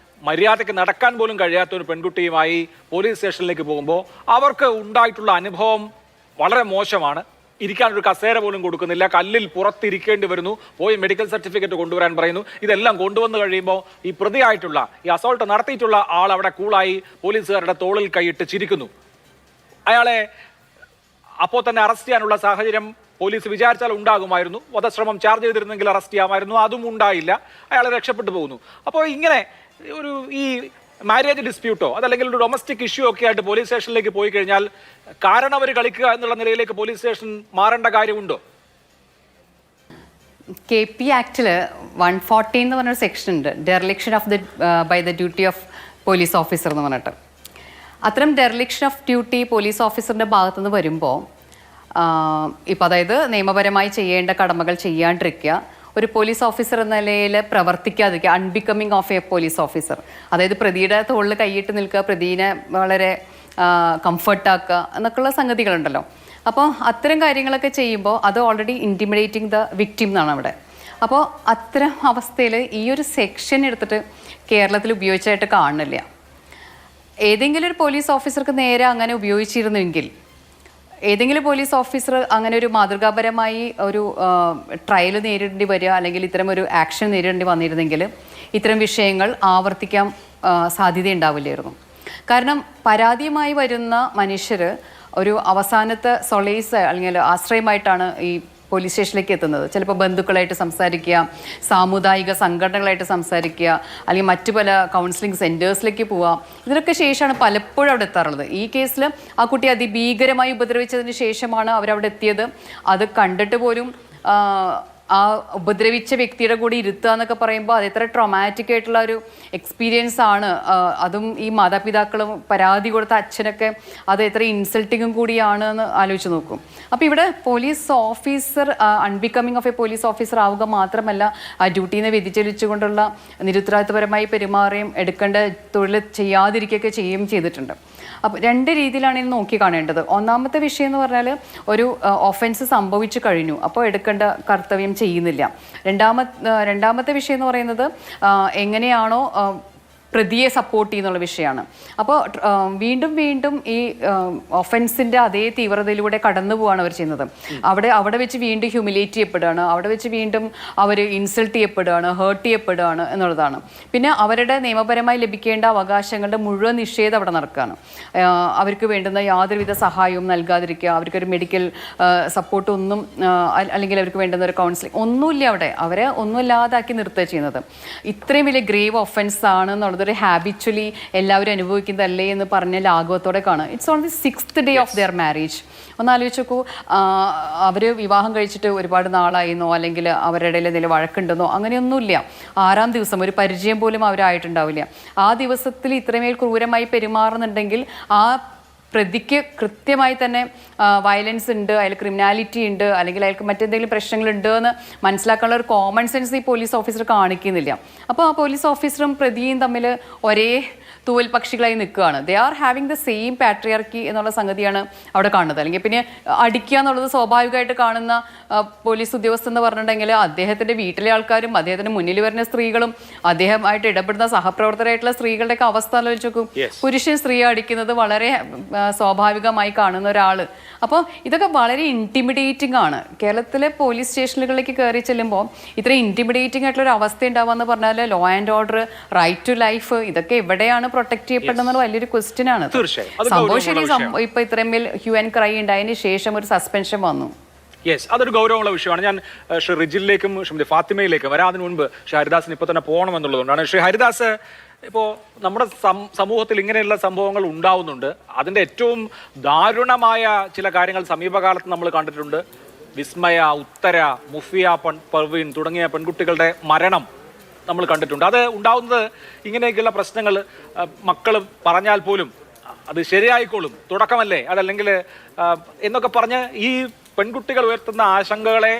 S1: മര്യാദയ്ക്ക് നടക്കാൻ പോലും കഴിയാത്ത ഒരു പെൺകുട്ടിയുമായി പോലീസ് സ്റ്റേഷനിലേക്ക് പോകുമ്പോൾ അവർക്ക് ഉണ്ടായിട്ടുള്ള അനുഭവം വളരെ മോശമാണ്. ഇരിക്കാനൊരു കസേര പോലും കൊടുക്കുന്നില്ല, കല്ലിൽ പുറത്തിരിക്കേണ്ടി വരുന്നു, പോയി മെഡിക്കൽ സർട്ടിഫിക്കറ്റ് കൊണ്ടുവരാൻ പറയുന്നു. ഇതെല്ലാം കൊണ്ടുവന്ന് കഴിയുമ്പോൾ ഈ പ്രതിയായിട്ടുള്ള ഈ അസോൾട്ട് നടത്തിയിട്ടുള്ള ആൾ അവിടെ കൂളായി പോലീസുകാരുടെ തോളിൽ കൈയിട്ട് ചിരിക്കുന്നു. അയാളെ അപ്പോൾ തന്നെ അറസ്റ്റ് ചെയ്യാനുള്ള സാഹചര്യം പോലീസ് വിചാരിച്ചാൽ ഉണ്ടാകുമായിരുന്നു. വധശ്രമം ചാർജ് ചെയ്തിരുന്നെങ്കിൽ അറസ്റ്റ് ചെയ്യാമായിരുന്നു, അതും ഉണ്ടായില്ല. അയാൾ രക്ഷപ്പെട്ടു പോകുന്നു. അപ്പോൾ ഇങ്ങനെ ഒരു ഈ മാരേജ് ഡിസ്പ്യൂട്ടോ അതല്ലെങ്കിൽ ഒരു ഡൊമസ്റ്റിക് ഇഷ്യൂ ഒക്കെ ആയിട്ട് പോലീസ് സ്റ്റേഷനിലേക്ക് പോയി കഴിഞ്ഞാൽ കാരണവർ കളിക്കുക എന്നുള്ള നിലയിലേക്ക് പോലീസ് സ്റ്റേഷൻ മാറേണ്ട കാര്യമുണ്ടോ?
S4: KP ആക്ടിൽ 140 എന്ന് പറഞ്ഞൊരു സെക്ഷൻ ഉണ്ട്, dereliction of by the duty of police officer എന്ന് പറഞ്ഞിട്ട്. അത്തരം ഡെർലിക്ഷൻ ഓഫ് ഡ്യൂട്ടി പോലീസ് ഓഫീസറിൻ്റെ ഭാഗത്തുനിന്ന് വരുമ്പോൾ ഇപ്പം അതായത് നിയമപരമായി ചെയ്യേണ്ട കടമകൾ ചെയ്യാണ്ടിരിക്കുക, ഒരു പോലീസ് ഓഫീസർ എന്ന നിലയിൽ പ്രവർത്തിക്കാതിരിക്കുക, unbecoming of a police officer, അതായത് പ്രതിയുടെ തോളിൽ കൈയിട്ട് നിൽക്കുക, പ്രതിനെ വളരെ കംഫർട്ടാക്കുക എന്നൊക്കെയുള്ള സംഗതികളുണ്ടല്ലോ. അപ്പോൾ അത്തരം കാര്യങ്ങളൊക്കെ ചെയ്യുമ്പോൾ അത് ഓൾറെഡി ഇൻറ്റിമിഡേറ്റിംഗ് ദ വിക്ടിം എന്നാണ് അവിടെ. അപ്പോൾ അത്തരം അവസ്ഥയിൽ ഈ ഒരു സെക്ഷൻ എടുത്തിട്ട് കേരളത്തിൽ ഉപയോഗിച്ചായിട്ട് കാണുന്നില്ല. ഏതെങ്കിലും ഒരു പോലീസ് ഓഫീസർക്ക് നേരെ അങ്ങനെ ഉപയോഗിച്ചിരുന്നെങ്കിൽ, ഏതെങ്കിലും പോലീസ് ഓഫീസർ അങ്ങനെ ഒരു മാതൃകാപരമായി ഒരു ട്രയൽ നേരിടേണ്ടി വരിക അല്ലെങ്കിൽ ഇത്തരം ഒരു ആക്ഷൻ നേരിടേണ്ടി വന്നിരുന്നെങ്കിൽ ഇത്തരം വിഷയങ്ങൾ ആവർത്തിക്കാൻ സാധ്യതയുണ്ടാവില്ലായിരുന്നു. കാരണം പരാതിയുമായി വരുന്ന മനുഷ്യർ ഒരു അവസാനത്തെ സൊളേസ് അല്ലെങ്കിൽ ആശ്രയമായിട്ടാണ് ഈ പോലീസ് സ്റ്റേഷനിലേക്ക് എത്തുന്നത്. ചിലപ്പോൾ ബന്ധുക്കളായിട്ട് സംസാരിക്കുക, സാമുദായിക സംഘടനകളായിട്ട് സംസാരിക്കുക, അല്ലെങ്കിൽ മറ്റു പല കൗൺസിലിംഗ് സെൻറ്റേഴ്സിലേക്ക് പോവുക. ഇതിനൊക്കെ ശേഷമാണ് പലപ്പോഴും അവിടെ എത്താറുള്ളത്. ഈ കേസിൽ ആ കുട്ടി അതിഭീകരമായി ഉപദ്രവിച്ചതിന് ശേഷമാണ് അവരവിടെ എത്തിയത്. അത് കണ്ടിട്ട് പോലും ആ ഉപദ്രവിച്ച വ്യക്തിയുടെ കൂടി ഇരുത്തുക എന്നൊക്കെ പറയുമ്പോൾ അത് എത്ര ട്രോമാറ്റിക് ആയിട്ടുള്ള ഒരു എക്സ്പീരിയൻസ് ആണ്. അതും ഈ മാതാപിതാക്കളും പരാതി കൊടുത്ത അച്ഛനൊക്കെ അത് എത്ര ഇൻസൾട്ടിങ്ങും കൂടിയാണ് എന്ന് ആലോചിച്ച് നോക്കും. അപ്പോൾ ഇവിടെ police officer unbecoming of a police officer ആവുക മാത്രമല്ല, ആ ഡ്യൂട്ടിയിൽ നിന്ന് വ്യതിചലിച്ചുകൊണ്ടുള്ള നിരുത്തരവാദിത്തപരമായി പെരുമാറുകയും എടുക്കേണ്ട തൊഴിൽ ചെയ്യാതിരിക്കുകയൊക്കെ ചെയ്യുകയും ചെയ്തിട്ടുണ്ട്. അപ്പോൾ രണ്ട് രീതിയിലാണ് ഇത് നോക്കി കാണേണ്ടത്. ഒന്നാമത്തെ വിഷയം എന്ന് പറഞ്ഞാൽ ഒരു ഒഫൻസ് സംഭവിച്ചു കഴിഞ്ഞു, അപ്പോൾ എടുക്കേണ്ട കർത്തവ്യം ചെയ്യുന്നില്ല. രണ്ടാമത്തെ വിഷയം എന്ന് പറയുന്നത് എങ്ങനെയാണോ പ്രതിയെ സപ്പോർട്ട് ചെയ്യുന്നുള്ള വിഷയമാണ്. അപ്പോൾ വീണ്ടും വീണ്ടും ഈ ഒഫൻസിൻ്റെ അതേ തീവ്രതയിലൂടെ കടന്നു പോവുകയാണ് അവർ ചെയ്യുന്നത്. അവിടെ വെച്ച് വീണ്ടും ഹ്യൂമിലേറ്റ് ചെയ്യപ്പെടുകയാണ്, അവിടെ വെച്ച് വീണ്ടും അവർ ഇൻസൾട്ട് ചെയ്യപ്പെടുകയാണ്, ഹേർട്ട് ചെയ്യപ്പെടുകയാണ് എന്നുള്ളതാണ്. പിന്നെ അവരുടെ നിയമപരമായി ലഭിക്കേണ്ട അവകാശങ്ങളുടെ മുഴുവൻ നിഷേധം അവിടെ നടക്കുകയാണ്. അവർക്ക് വേണ്ടുന്ന യാതൊരുവിധ സഹായവും നൽകാതിരിക്കുക, അവർക്കൊരു മെഡിക്കൽ സപ്പോർട്ടൊന്നും അല്ലെങ്കിൽ അവർക്ക് വേണ്ടുന്ന ഒരു കൗൺസിലിംഗ് ഒന്നുമില്ല. അവരെ ഒന്നുമില്ലാതാക്കി നിർത്തുക ചെയ്യുന്നത്. ഇത്രയും വലിയ ഗ്രേവ് ഒഫൻസ് ആണ് എന്നുള്ളത് ഒരു ഹാബിച്വലി എല്ലാവരും അനുഭവിക്കുന്നതല്ലേ എന്ന് പറഞ്ഞ ലാഘവത്തോടെ കാണുക. It's on the 6th day of their marriage. ഒന്ന് ആലോചിച്ച് നോക്കൂ, അവർ വിവാഹം കഴിച്ചിട്ട് ഒരുപാട് നാളായിരുന്നോ അല്ലെങ്കിൽ അവരുടെ ഇടയിൽ എന്തെങ്കിലും വഴക്കുണ്ടെന്നോ അങ്ങനെയൊന്നുമില്ല. 6ാം ദിവസം ഒരു പരിചയം പോലും അവരായിട്ടുണ്ടാവില്ല. ആ ദിവസത്തിൽ ഇത്രമേൽ ക്രൂരമായി പെരുമാറുന്നുണ്ടെങ്കിൽ ആ പ്രതിക്ക് കൃത്യമായി തന്നെ വയലൻസ് ഉണ്ട്, അതിൽ ക്രിമിനാലിറ്റി ഉണ്ട്, അല്ലെങ്കിൽ അയാൾക്ക് മറ്റെന്തെങ്കിലും പ്രശ്നങ്ങളുണ്ട് എന്ന് മനസ്സിലാക്കാനുള്ള ഒരു കോമൺ സെൻസ് ഈ പോലീസ് ഓഫീസർ കാണിക്കുന്നില്ല. അപ്പോൾ ആ പോലീസ് ഓഫീസറും പ്രതിയും തമ്മിൽ ഒരേ തൂവൽ പക്ഷികളായി നിൽക്കുകയാണ്. They are having the same patriarchy എന്നുള്ള സംഗതിയാണ് അവിടെ കാണുന്നത്. അല്ലെങ്കിൽ പിന്നെ അടിക്കുക എന്നുള്ളത് സ്വാഭാവികമായിട്ട് കാണുന്ന പോലീസ് ഉദ്യോഗസ്ഥൻ എന്ന് പറഞ്ഞിട്ടുണ്ടെങ്കിൽ അദ്ദേഹത്തിൻ്റെ വീട്ടിലെ ആൾക്കാരും അദ്ദേഹത്തിന് മുന്നിൽ വരുന്ന സ്ത്രീകളും അദ്ദേഹമായിട്ട് ഇടപെടുന്ന സഹപ്രവർത്തകരായിട്ടുള്ള സ്ത്രീകളുടെയൊക്കെ അവസ്ഥ ആലോചിച്ച് നോക്കും. പുരുഷൻ സ്ത്രീയെ അടിക്കുന്നത് വളരെ സ്വാഭാവികമായി കാണുന്ന ഒരാൾ. അപ്പോൾ ഇതൊക്കെ വളരെ ഇൻറ്റിമിഡേറ്റിംഗ് ആണ്. കേരളത്തിലെ പോലീസ് സ്റ്റേഷനുകളിലേക്ക് കയറി ചെല്ലുമ്പോൾ ഇത്ര ഇൻറ്റിമിഡേറ്റിംഗ് ആയിട്ടുള്ള ഒരു അവസ്ഥ ഉണ്ടാവുക പറഞ്ഞാൽ law and order, right to life, ഇതൊക്കെ എവിടെയാണ് പ്രൊട്ടക്ട് ചെയ്യപ്പെടുന്നത് വലിയൊരു ക്വസ്റ്റ്യൻ ആണ്. സംഭവം ശരി, ഇപ്പൊ ഇത്രയും ഹ്യൂ ആൻഡ് ക്രൈ ഉണ്ടായതിന് ശേഷം ഒരു സസ്പെൻഷൻ വന്നു.
S1: യെസ്, അതൊരു ഗൗരവമുള്ള വിഷയമാണ്. ഞാൻ ശ്രീ റിജിലിലേക്കും ശ്രീമതി ഫാത്തിമയിലേക്കും വരാതിന് മുൻപ് ശ്രീ ഹരിദാസിന് ഇപ്പോൾ തന്നെ പോകണമെന്നുള്ളതുകൊണ്ടാണ്. ശ്രീ ഹരിദാസ്, ഇപ്പോൾ നമ്മുടെ സമൂഹത്തിൽ ഇങ്ങനെയുള്ള സംഭവങ്ങൾ ഉണ്ടാവുന്നുണ്ട്. അതിൻ്റെ ഏറ്റവും ദാരുണമായ ചില കാര്യങ്ങൾ സമീപകാലത്ത് നമ്മൾ കണ്ടിട്ടുണ്ട്. വിസ്മയ, ഉത്തര, മുഫിയ, പർവീൻ തുടങ്ങിയ പെൺകുട്ടികളുടെ മരണം നമ്മൾ കണ്ടിട്ടുണ്ട്. അത് ഉണ്ടാവുന്നത് ഇങ്ങനെയൊക്കെയുള്ള പ്രശ്നങ്ങൾ മക്കൾ പറഞ്ഞാൽ പോലും അത് ശരിയായിക്കോളും, തുടക്കമല്ലേ അതല്ലെങ്കിൽ എന്നൊക്കെ പറഞ്ഞ് ഈ പെൺകുട്ടികൾ ഉയർത്തുന്ന ആശങ്കകളെ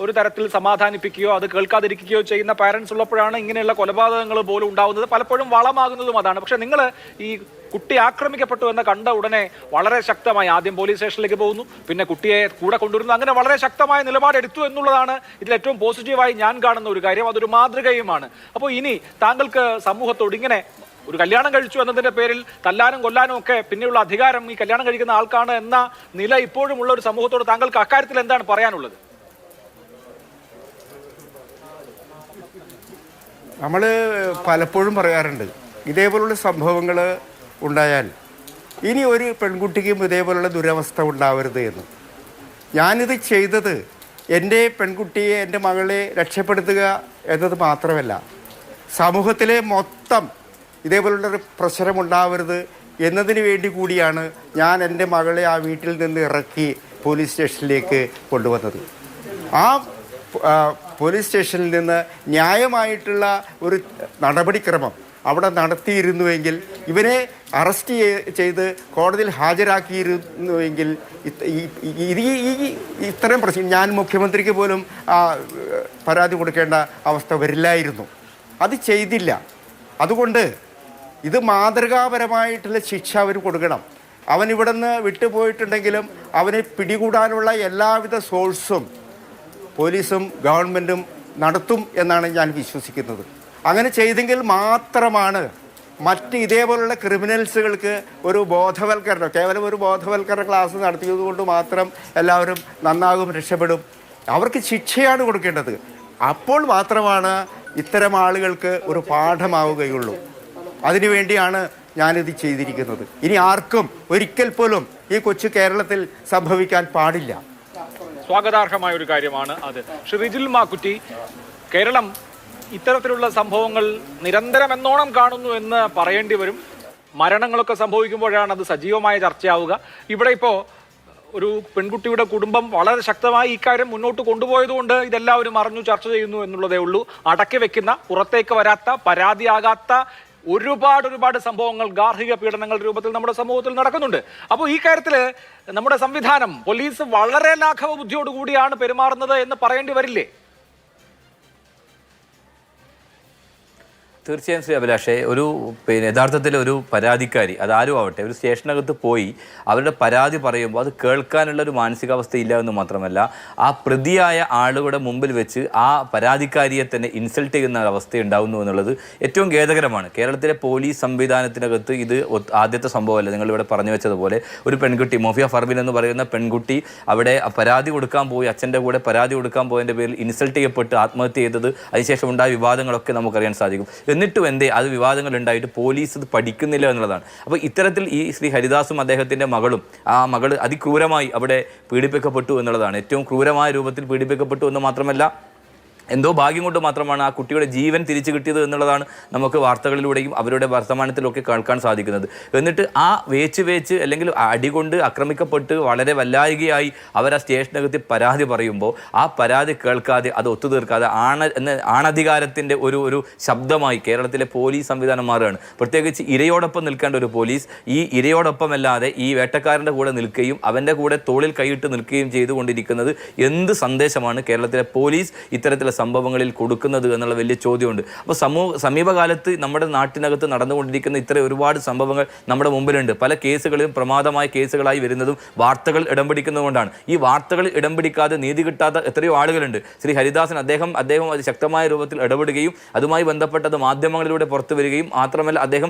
S1: ഒരു തരത്തിൽ സമാധാനിപ്പിക്കുകയോ അത് കേൾക്കാതിരിക്കുകയോ ചെയ്യുന്ന പാരൻസ് ഉള്ളപ്പോഴാണ് ഇങ്ങനെയുള്ള കൊലപാതകങ്ങൾ പോലും ഉണ്ടാവുന്നത്. പലപ്പോഴും വളമാകുന്നതും അതാണ്. പക്ഷെ നിങ്ങൾ ഈ കുട്ടി ആക്രമിക്കപ്പെട്ടു എന്ന് കണ്ട ഉടനെ വളരെ ശക്തമായി ആദ്യം പോലീസ് സ്റ്റേഷനിലേക്ക് പോകുന്നു, പിന്നെ കുട്ടിയെ കൂടെ കൊണ്ടുവരുന്നു, അങ്ങനെ വളരെ ശക്തമായ നിലപാടെടുത്തു എന്നുള്ളതാണ് ഇതിൽ ഏറ്റവും പോസിറ്റീവായി ഞാൻ കാണുന്ന ഒരു കാര്യം. അതൊരു മാതൃകയുമാണ്. അപ്പോൾ ഇനി താങ്കൾക്ക് സമൂഹത്തോട് ഇങ്ങനെ ഒരു കല്യാണം കഴിച്ചു എന്നതിന്റെ പേരിൽ തല്ലാനും കൊല്ലാനും ഒക്കെ പിന്നെയുള്ള അധികാരം ഈ കല്യാണം കഴിക്കുന്ന ആൾക്കാണ് എന്ന നില ഇപ്പോഴും ഉള്ള ഒരു സമൂഹത്തോട് താങ്കൾക്ക് അക്കാര്യത്തിൽ എന്താണ് പറയാനുള്ളത്?
S2: നമ്മൾ പലപ്പോഴും പറയാറുണ്ട്, ഇതേപോലുള്ള സംഭവങ്ങൾ ഉണ്ടായാൽ ഇനി ഒരു പെൺകുട്ടിക്കും ഇതേപോലുള്ള ദുരവസ്ഥ ഉണ്ടാവരുത് എന്ന്. ഞാനിത് ചെയ്തത് എൻ്റെ പെൺകുട്ടിയെ, എൻ്റെ മകളെ രക്ഷപ്പെടുത്തുക എന്നത് മാത്രമല്ല, സമൂഹത്തിലെ മൊത്തം ഇതേപോലുള്ളൊരു പ്രശ്നമുണ്ടാവരുത് എന്നതിന് വേണ്ടി കൂടിയാണ് ഞാൻ എൻ്റെ മകളെ ആ വീട്ടിൽ നിന്ന് ഇറക്കി പോലീസ് സ്റ്റേഷനിലേക്ക് കൊണ്ടുവന്നത്. ആ പോലീസ് സ്റ്റേഷനിൽ നിന്ന് ന്യായമായിട്ടുള്ള ഒരു നടപടിക്രമം അവിടെ നടത്തിയിരുന്നുവെങ്കിൽ, ഇവരെ അറസ്റ്റ് ചെയ്ത് കോടതിയിൽ ഹാജരാക്കിയിരുന്നുവെങ്കിൽ ഇത്തരം പ്രശ്നം ഞാൻ മുഖ്യമന്ത്രിക്ക് പോലും പരാതി കൊടുക്കേണ്ട അവസ്ഥ വരില്ലായിരുന്നു. അത് ചെയ്തില്ല. അതുകൊണ്ട് ഇത് മാതൃകാപരമായിട്ടുള്ള ശിക്ഷ അവർ കൊടുക്കണം. അവൻ ഇവിടെ നിന്ന് വിട്ടുപോയിട്ടുണ്ടെങ്കിലും അവനെ പിടികൂടാനുള്ള എല്ലാവിധ സോഴ്സും പോലീസും ഗവൺമെൻറ്റും നടത്തും എന്നാണ് ഞാൻ വിശ്വസിക്കുന്നത്. അങ്ങനെ ചെയ്തെങ്കിൽ മാത്രമാണ് മറ്റ് ഇതേപോലുള്ള ക്രിമിനൽസുകൾക്ക് ഒരു ബോധവൽക്കരണം, കേവലം ഒരു ബോധവൽക്കരണ ക്ലാസ് നടത്തിയത് കൊണ്ട് മാത്രം എല്ലാവരും നന്നാകും, രക്ഷപ്പെടും. അവർക്ക് ശിക്ഷയാണ് കൊടുക്കേണ്ടത്. അപ്പോൾ മാത്രമാണ് ഇത്തരം ആളുകൾക്ക് ഒരു പാഠമാവുകയുള്ളൂ. അതിനുവേണ്ടിയാണ് ഞാനിത് ചെയ്തിരിക്കുന്നത്. ഇനി ആർക്കും ഒരിക്കൽ പോലും ഈ കൊച്ചു കേരളത്തിൽ സംഭവിക്കാൻ പാടില്ല.
S1: സ്വാഗതാർഹമായ ഒരു കാര്യമാണ് അത്. ശ്രീ റിജിൽ മാക്കുറ്റി, കേരളം ഇത്തരത്തിലുള്ള സംഭവങ്ങൾ നിരന്തരം എന്നോണം കാണുന്നു എന്ന് പറയേണ്ടി വരും. മരണങ്ങളൊക്കെ സംഭവിക്കുമ്പോഴാണ് അത് സജീവമായ ചർച്ചയാവുക. ഇവിടെ ഇപ്പോൾ ഒരു പെൺകുട്ടിയുടെ കുടുംബം വളരെ ശക്തമായി ഇക്കാര്യം മുന്നോട്ട് കൊണ്ടുപോയതുകൊണ്ട് ഇതെല്ലാവരും അറിഞ്ഞു ചർച്ച ചെയ്യുന്നു എന്നുള്ളതേ ഉള്ളൂ. അടക്കി വെക്കുന്ന, പുറത്തേക്ക് വരാത്ത, പരാതിയാകാത്ത ഒരുപാട് സംഭവങ്ങൾ, ഗാർഹിക പീഡനങ്ങൾ രൂപത്തിൽ നമ്മുടെ സമൂഹത്തിൽ നടക്കുന്നുണ്ട്. അപ്പോൾ ഈ കാര്യത്തിൽ നമ്മുടെ സംവിധാനം, പോലീസ് വളരെ ലാഘവ ബുദ്ധിയോടുകൂടിയാണ് പെരുമാറുന്നത് എന്ന് പറയേണ്ടി വരില്ലേ?
S5: തീർച്ചയായും ശ്രീ അഭിലാഷേ, ഒരു യഥാർത്ഥത്തിൽ ഒരു പരാതിക്കാരി അതാരും ആവട്ടെ ഒരു സ്റ്റേഷനകത്ത് പോയി അവരുടെ പരാതി പറയുമ്പോൾ അത് കേൾക്കാനുള്ള ഒരു മാനസികാവസ്ഥ ഇല്ല എന്ന് മാത്രമല്ല, ആ പ്രതിയായ ആളുകളുടെ മുമ്പിൽ വെച്ച് ആ പരാതിക്കാരിയെ തന്നെ ഇൻസൾട്ട് ചെയ്യുന്ന അവസ്ഥ ഉണ്ടാകുന്നു എന്നുള്ളത് ഏറ്റവും ഖേദകരമാണ്. കേരളത്തിലെ പോലീസ് സംവിധാനത്തിനകത്ത് ഇത് ആദ്യത്തെ സംഭവമല്ല. നിങ്ങളിവിടെ പറഞ്ഞു വെച്ചതുപോലെ ഒരു പെൺകുട്ടി, മോഫിയ ഫർബിൻ എന്ന് പറയുന്ന പെൺകുട്ടി അവിടെ പരാതി കൊടുക്കാൻ പോയി, അച്ഛൻ്റെ കൂടെ പരാതി കൊടുക്കാൻ പോയതിൻ്റെ പേരിൽ ഇൻസൾട്ട് ചെയ്യപ്പെട്ട് ആത്മഹത്യ ചെയ്തത്, അതിനുശേഷം ഉണ്ടായ വിവാദങ്ങളൊക്കെ നമുക്കറിയാൻ സാധിക്കും. എന്നിട്ടും അത് വിവാദങ്ങൾ ഉണ്ടായിട്ട് പോലീസ് ഇത് പഠിക്കുന്നില്ല എന്നുള്ളതാണ്. അപ്പോൾ ഇത്തരത്തിൽ ഈ ശ്രീ ഹരിദാസും അദ്ദേഹത്തിൻ്റെ മകളും, ആ മകൾ അതിക്രൂരമായി അവിടെ പീഡിപ്പിക്കപ്പെട്ടു എന്നുള്ളതാണ്. ഏറ്റവും ക്രൂരമായ രൂപത്തിൽ പീഡിപ്പിക്കപ്പെട്ടു എന്ന് മാത്രമല്ല, എന്തോ ഭാഗ്യം കൊണ്ട് മാത്രമാണ് ആ കുട്ടിയുടെ ജീവൻ തിരിച്ചു കിട്ടിയത് എന്നുള്ളതാണ് നമുക്ക് വാർത്തകളിലൂടെയും അവരുടെ വർത്തമാനത്തിലൊക്കെ കേൾക്കാൻ സാധിക്കുന്നത്. എന്നിട്ട് ആ വേച്ച് അല്ലെങ്കിൽ അടികൊണ്ട് ആക്രമിക്കപ്പെട്ട് വളരെ വല്ലായികയായി അവർ ആ സ്റ്റേഷനകത്ത് പരാതി പറയുമ്പോൾ ആ പരാതി കേൾക്കാതെ അത് ഒത്തുതീർക്കാതെ ആണധികാരത്തിൻ്റെ ഒരു ശബ്ദമായി കേരളത്തിലെ പോലീസ് സംവിധാനം മാറുകയാണ്. പ്രത്യേകിച്ച് ഇരയോടൊപ്പം നിൽക്കേണ്ട ഒരു പോലീസ് ഈ ഇരയോടൊപ്പമല്ലാതെ ഈ വേട്ടക്കാരൻ്റെ കൂടെ നിൽക്കുകയും അവൻ്റെ കൂടെ തോളിൽ കൈയിട്ട് നിൽക്കുകയും ചെയ്തുകൊണ്ടിരിക്കുന്നത് എന്ത് സന്ദേശമാണ് കേരളത്തിലെ പോലീസ് ഇത്തരത്തിലുള്ള സംഭവങ്ങളിൽ കൊടുക്കുന്നത് എന്നുള്ള വലിയ ചോദ്യമുണ്ട്. അപ്പോൾ സമീപകാലത്ത് നമ്മുടെ നാട്ടിനകത്ത് നടന്നുകൊണ്ടിരിക്കുന്ന ഇത്ര ഒരുപാട് സംഭവങ്ങൾ നമ്മുടെ മുമ്പിലുണ്ട്. പല കേസുകളും പ്രമാദമായ കേസുകളായി വരുന്നതും വാർത്തകൾ ഇടം പിടിക്കുന്നതുകൊണ്ടാണ്. ഈ വാർത്തകൾ ഇടം പിടിക്കാതെ നീതി കിട്ടാത്ത എത്രയോ ആളുകളുണ്ട്. ശ്രീ ഹരിദാസൻ അദ്ദേഹം അത് ശക്തമായ രൂപത്തിൽ ഇടപെടുകയും അതുമായി ബന്ധപ്പെട്ടത് മാധ്യമങ്ങളിലൂടെ പുറത്തു വരികയും മാത്രമല്ല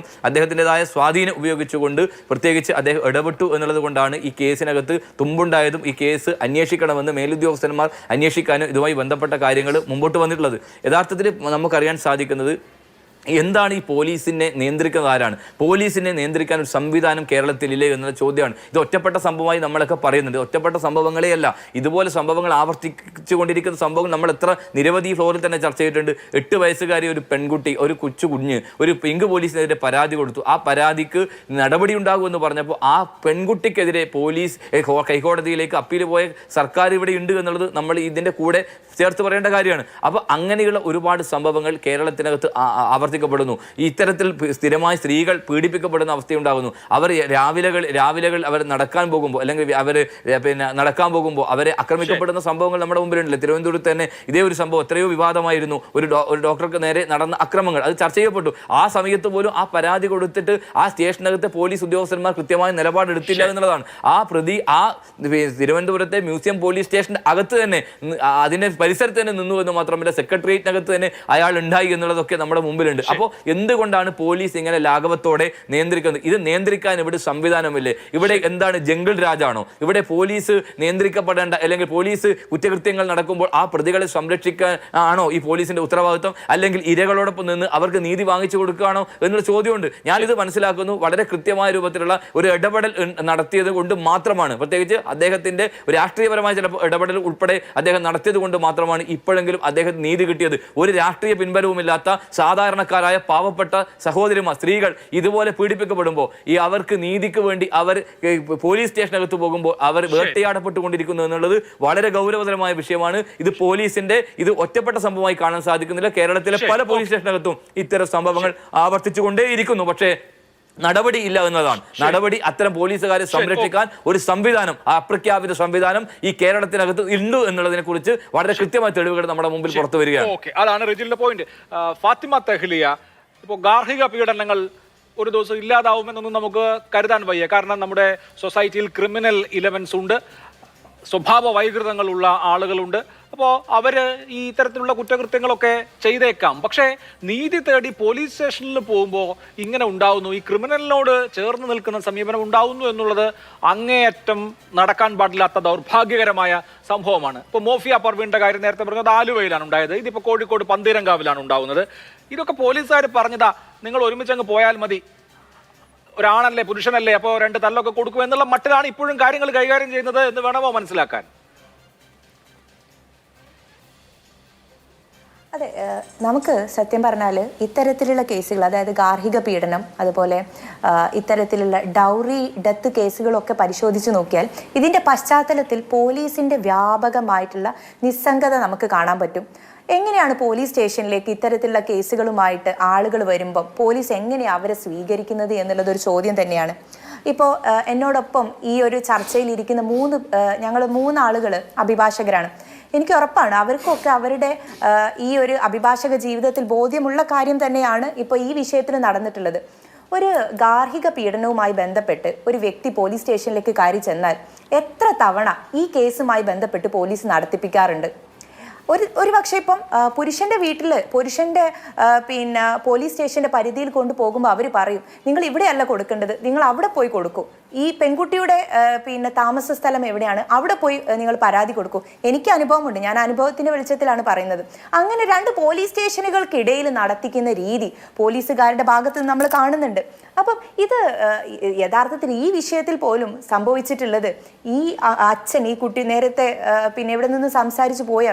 S5: അദ്ദേഹത്തിൻ്റെതായ സ്വാധീനം ഉപയോഗിച്ചുകൊണ്ട് പ്രത്യേകിച്ച് അദ്ദേഹം ഇടപെട്ടു എന്നുള്ളത് കൊണ്ടാണ് ഈ കേസിനകത്ത് തുമ്പുണ്ടായതും ഈ കേസ് അന്വേഷിക്കണമെന്ന് മേലുദ്യോഗസ്ഥന്മാർ അന്വേഷിക്കാനും ഇതുമായി ബന്ധപ്പെട്ട കാര്യങ്ങൾ മുമ്പോട്ട് വന്നിട്ടുള്ളത്. യഥാർത്ഥത്തിൽ നമുക്കറിയാൻ സാധിക്കുന്നത് എന്താണ് ഈ പോലീസിനെ നിയന്ത്രിക്കുന്ന ആരാണ്? പോലീസിനെ നിയന്ത്രിക്കാൻ ഒരു സംവിധാനം കേരളത്തിലില്ലേ എന്നുള്ള ചോദ്യമാണ്. ഇത് ഒറ്റപ്പെട്ട സംഭവമായി നമ്മളൊക്കെ പറയുന്നുണ്ട്. ഒറ്റപ്പെട്ട സംഭവങ്ങളെയല്ല, ഇതുപോലെ സംഭവങ്ങൾ ആവർത്തിച്ചു കൊണ്ടിരിക്കുന്ന സംഭവങ്ങൾ നമ്മൾ എത്ര നിരവധി ഫ്ലോറിൽ തന്നെ ചർച്ച ചെയ്തിട്ടുണ്ട്. 8 വയസ്സുകാരി ഒരു പെൺകുട്ടി, ഒരു കുഞ്ഞ് ഒരു പിങ്ക് പോലീസിനെതിരെ പരാതി കൊടുത്തു. ആ പരാതിക്ക് നടപടി ഉണ്ടാകുമെന്ന് പറഞ്ഞപ്പോൾ ആ പെൺകുട്ടിക്കെതിരെ പോലീസ് ഹൈക്കോടതിയിലേക്ക് അപ്പീൽ പോയ സർക്കാർ ഇവിടെ ഉണ്ട് എന്നുള്ളത് നമ്മൾ ഇതിൻ്റെ കൂടെ ചേർത്ത് പറയേണ്ട കാര്യമാണ്. അപ്പോൾ അങ്ങനെയുള്ള ഒരുപാട് സംഭവങ്ങൾ കേരളത്തിനകത്ത് ആവർത്തിക്കപ്പെടുന്നു. ഇത്തരത്തിൽ സ്ഥിരമായി സ്ത്രീകൾ പീഡിപ്പിക്കപ്പെടുന്ന അവസ്ഥയുണ്ടാകുന്നു. അവർ രാവിലെകൾ അവർ നടക്കാൻ പോകുമ്പോൾ അല്ലെങ്കിൽ അവർ നടക്കാൻ പോകുമ്പോൾ അവരെ ആക്രമിക്കപ്പെടുന്ന സംഭവങ്ങൾ നമ്മുടെ മുമ്പിലുണ്ടല്ലോ. തിരുവനന്തപുരത്ത് തന്നെ ഇതേ ഒരു സംഭവം എത്രയോ വിവാദമായിരുന്നു. ഒരു ഡോക്ടർക്ക് നേരെ നടന്ന അക്രമങ്ങൾ അത് ചർച്ച ചെയ്യപ്പെട്ടു. ആ സമയത്ത് പോലും ആ പരാതി കൊടുത്തിട്ട് ആ സ്റ്റേഷനകത്തെ പോലീസ് ഉദ്യോഗസ്ഥന്മാർ കൃത്യമായ നിലപാടെടുത്തില്ല എന്നുള്ളതാണ്. ആ പ്രതി ആ തിരുവനന്തപുരത്തെ മ്യൂസിയം പോലീസ് സ്റ്റേഷൻ്റെ അകത്ത് തന്നെ അതിൻ്റെ പരിസരത്ത് തന്നെ നിന്നു എന്ന് മാത്രമല്ല സെക്രട്ടേറിയറ്റിനകത്ത് തന്നെ അയാൾ ഉണ്ടായി എന്നുള്ളതൊക്കെ നമ്മുടെ മുമ്പിലുണ്ട്. അപ്പോൾ എന്തുകൊണ്ടാണ് പോലീസ് ഇങ്ങനെ ലാഘവത്തോടെ നിയന്ത്രിക്കുന്നത്? ഇത് നിയന്ത്രിക്കാൻ ഇവിടെ സംവിധാനമില്ലേ? ഇവിടെ എന്താണ് ജംഗിൾ രാജാണോ? ഇവിടെ പോലീസ് നിയന്ത്രിക്കപ്പെടേണ്ട അല്ലെങ്കിൽ പോലീസ് കുറ്റകൃത്യങ്ങൾ നടക്കുമ്പോൾ ആ പ്രതികളെ സംരക്ഷിക്കാൻ ആണോ ഈ പോലീസിന്റെ ഉത്തരവാദിത്വം? അല്ലെങ്കിൽ ഇരകളോടൊപ്പം നിന്ന് അവർക്ക് നീതി വാങ്ങിച്ചു കൊടുക്കുകയാണോ എന്നുള്ള ചോദ്യമുണ്ട്. ഞാനിത് മനസ്സിലാക്കുന്നു വളരെ കൃത്യമായ രൂപത്തിലുള്ള ഒരു ഇടപെടൽ നടത്തിയത് കൊണ്ട് മാത്രമാണ്, പ്രത്യേകിച്ച് അദ്ദേഹത്തിന്റെ രാഷ്ട്രീയപരമായ ചില ഇടപെടൽ ഉൾപ്പെടെ അദ്ദേഹം നടത്തിയത് കൊണ്ട് മാത്രമാണ് ഇപ്പോഴെങ്കിലും അദ്ദേഹത്തിന് നീതി കിട്ടിയത്. ഒരു രാഷ്ട്രീയ പിൻബലവുമില്ലാത്ത സാധാരണ സാധാരണക്കാരായ പാവപ്പെട്ട സഹോദരിമാർ, സ്ത്രീകൾ ഇതുപോലെ പീഡിപ്പിക്കപ്പെടുമ്പോൾ അവർക്ക് നീതിക്ക് വേണ്ടി അവർ പോലീസ് സ്റ്റേഷനകത്ത് പോകുമ്പോൾ അവർ വേട്ടയാടപ്പെട്ടുകൊണ്ടിരിക്കുന്നു എന്നുള്ളത് വളരെ ഗൗരവതരമായ വിഷയമാണ്. ഇത് പോലീസിന്റെ ഇത് ഒറ്റപ്പെട്ട സംഭവമായി കാണാൻ സാധിക്കുന്നില്ല. കേരളത്തിലെ പല പോലീസ് സ്റ്റേഷനകത്തും ഇത്തരം സംഭവങ്ങൾ ആവർത്തിച്ചുകൊണ്ടേയിരിക്കുന്നു. പക്ഷേ നടപടി ഇല്ല എന്നതാണ്. നടപടി അത്തരം പോലീസുകാരെ സംരക്ഷിക്കാൻ ഒരു സംവിധാനം, അപ്രഖ്യാപിത സംവിധാനം ഈ കേരളത്തിനകത്ത് ഉണ്ട് എന്നുള്ളതിനെ കുറിച്ച് വളരെ കൃത്യമായ തെളിവുകൾ നമ്മുടെ മുമ്പിൽ പുറത്തു വരികയാണ്.
S1: അതാണ് റിജിലിന്റെ പോയിന്റ്. ഫാത്തിമ തെഹ്ലിയ, ഇപ്പോൾ ഗാർഹിക പീഡനങ്ങൾ ഒരു ദിവസം ഇല്ലാതാവുമെന്നൊന്നും നമുക്ക് കരുതാൻ വയ്യ. കാരണം നമ്മുടെ സൊസൈറ്റിയിൽ ക്രിമിനൽ ഇലവൻസ് ഉണ്ട്, സ്വഭാവ വൈകൃതങ്ങളുള്ള ആളുകളുണ്ട്. അപ്പോൾ അവര് ഈ ഇത്തരത്തിലുള്ള കുറ്റകൃത്യങ്ങളൊക്കെ ചെയ്തേക്കാം. പക്ഷേ നീതി തേടി പോലീസ് സ്റ്റേഷനിൽ പോകുമ്പോൾ ഇങ്ങനെ ഉണ്ടാവുന്നു, ഈ ക്രിമിനലിനോട് ചേർന്ന് നിൽക്കുന്ന സമീപനം ഉണ്ടാവുന്നു എന്നുള്ളത് അങ്ങേയറ്റം നടക്കാൻ പാടില്ലാത്ത ദൗർഭാഗ്യകരമായ സംഭവമാണ്. ഇപ്പോൾ മോഫിയ പർവീണിന്റെ കാര്യം നേരത്തെ പറഞ്ഞത് ആലുവയിലാണ് ഉണ്ടായത്, ഇതിപ്പോൾ കോഴിക്കോട് പന്തീരങ്കാവിലാണ് ഉണ്ടാവുന്നത്. ഇതൊക്കെ പോലീസുകാർ പറഞ്ഞതാ, നിങ്ങൾ ഒരുമിച്ചങ്ങ് പോയാൽ മതി, ഒരാണല്ലേ പുരുഷനല്ലേ, അപ്പോൾ 2 തല്ലൊക്കെ കൊടുക്കും എന്നുള്ള മട്ടിലാണ് ഇപ്പോഴും കാര്യങ്ങൾ കൈകാര്യം ചെയ്യുന്നത് എന്ന് വേണമോ മനസ്സിലാക്കാൻ?
S6: അതെ, നമുക്ക് സത്യം പറഞ്ഞാൽ ഇത്തരത്തിലുള്ള കേസുകൾ, അതായത് ഗാർഹിക പീഡനം, അതുപോലെ ഇത്തരത്തിലുള്ള ഡൗറി ഡെത്ത് കേസുകളൊക്കെ പരിശോധിച്ച് നോക്കിയാൽ ഇതിൻ്റെ പശ്ചാത്തലത്തിൽ പോലീസിൻ്റെ വ്യാപകമായിട്ടുള്ള നിസ്സംഗത നമുക്ക് കാണാൻ പറ്റും. എങ്ങനെയാണ് പോലീസ് സ്റ്റേഷനിലേക്ക് ഇത്തരത്തിലുള്ള കേസുകളുമായിട്ട് ആളുകൾ വരുമ്പം പോലീസ് എങ്ങനെയാണ് അവരെ സ്വീകരിക്കുന്നത് എന്നുള്ളതൊരു ചോദ്യം തന്നെയാണ്. ഇപ്പോൾ എന്നോടൊപ്പം ഈ ഒരു ചർച്ചയിലിരിക്കുന്ന ഞങ്ങൾ 3 ആളുകൾ അഭിഭാഷകരാണ്. എനിക്ക് ഉറപ്പാണ് അവർക്കൊക്കെ അവരുടെ ഈ ഒരു അഭിഭാഷക ജീവിതത്തിൽ ബോധ്യമുള്ള കാര്യം തന്നെയാണ് ഇപ്പോൾ ഈ വിഷയത്തിൽ നടന്നിട്ടുള്ളത്. ഒരു ഗാർഹിക പീഡനവുമായി ബന്ധപ്പെട്ട് ഒരു വ്യക്തി പോലീസ് സ്റ്റേഷനിലേക്ക് കയറി ചെന്നാൽ എത്ര തവണ ഈ കേസുമായി ബന്ധപ്പെട്ട് പോലീസ് നടത്തിപ്പിക്കാറുണ്ട്? ഒരു പക്ഷേ ഇപ്പം പുരുഷൻ്റെ വീട്ടിൽ പുരുഷൻ്റെ പോലീസ് സ്റ്റേഷൻ്റെ പരിധിയിൽ കൊണ്ടുപോകുമ്പോൾ അവർ പറയും, നിങ്ങൾ ഇവിടെയല്ല കൊടുക്കേണ്ടത്, നിങ്ങൾ അവിടെ പോയി കൊടുക്കൂ. ഈ പെൺകുട്ടിയുടെ താമസ സ്ഥലം എവിടെയാണ്, അവിടെ പോയി നിങ്ങൾ പരാതി കൊടുക്കൂ. എനിക്ക് അനുഭവമുണ്ട്, ഞാൻ അനുഭവത്തിൻ്റെ വെളിച്ചത്തിലാണ് പറയുന്നത്. അങ്ങനെ 2 പോലീസ് സ്റ്റേഷനുകൾക്കിടയിൽ നടത്തിക്കുന്ന രീതി പോലീസുകാരുടെ ഭാഗത്ത് നിന്ന് നമ്മൾ കാണുന്നുണ്ട്. അപ്പം ഇത് യഥാർത്ഥത്തിൽ ഈ വിഷയത്തിൽ പോലും സംഭവിച്ചിട്ടുള്ളത് ഈ അച്ഛൻ, ഈ കുട്ടി നേരത്തെ ഇവിടെ നിന്ന് സംസാരിച്ച് പോയി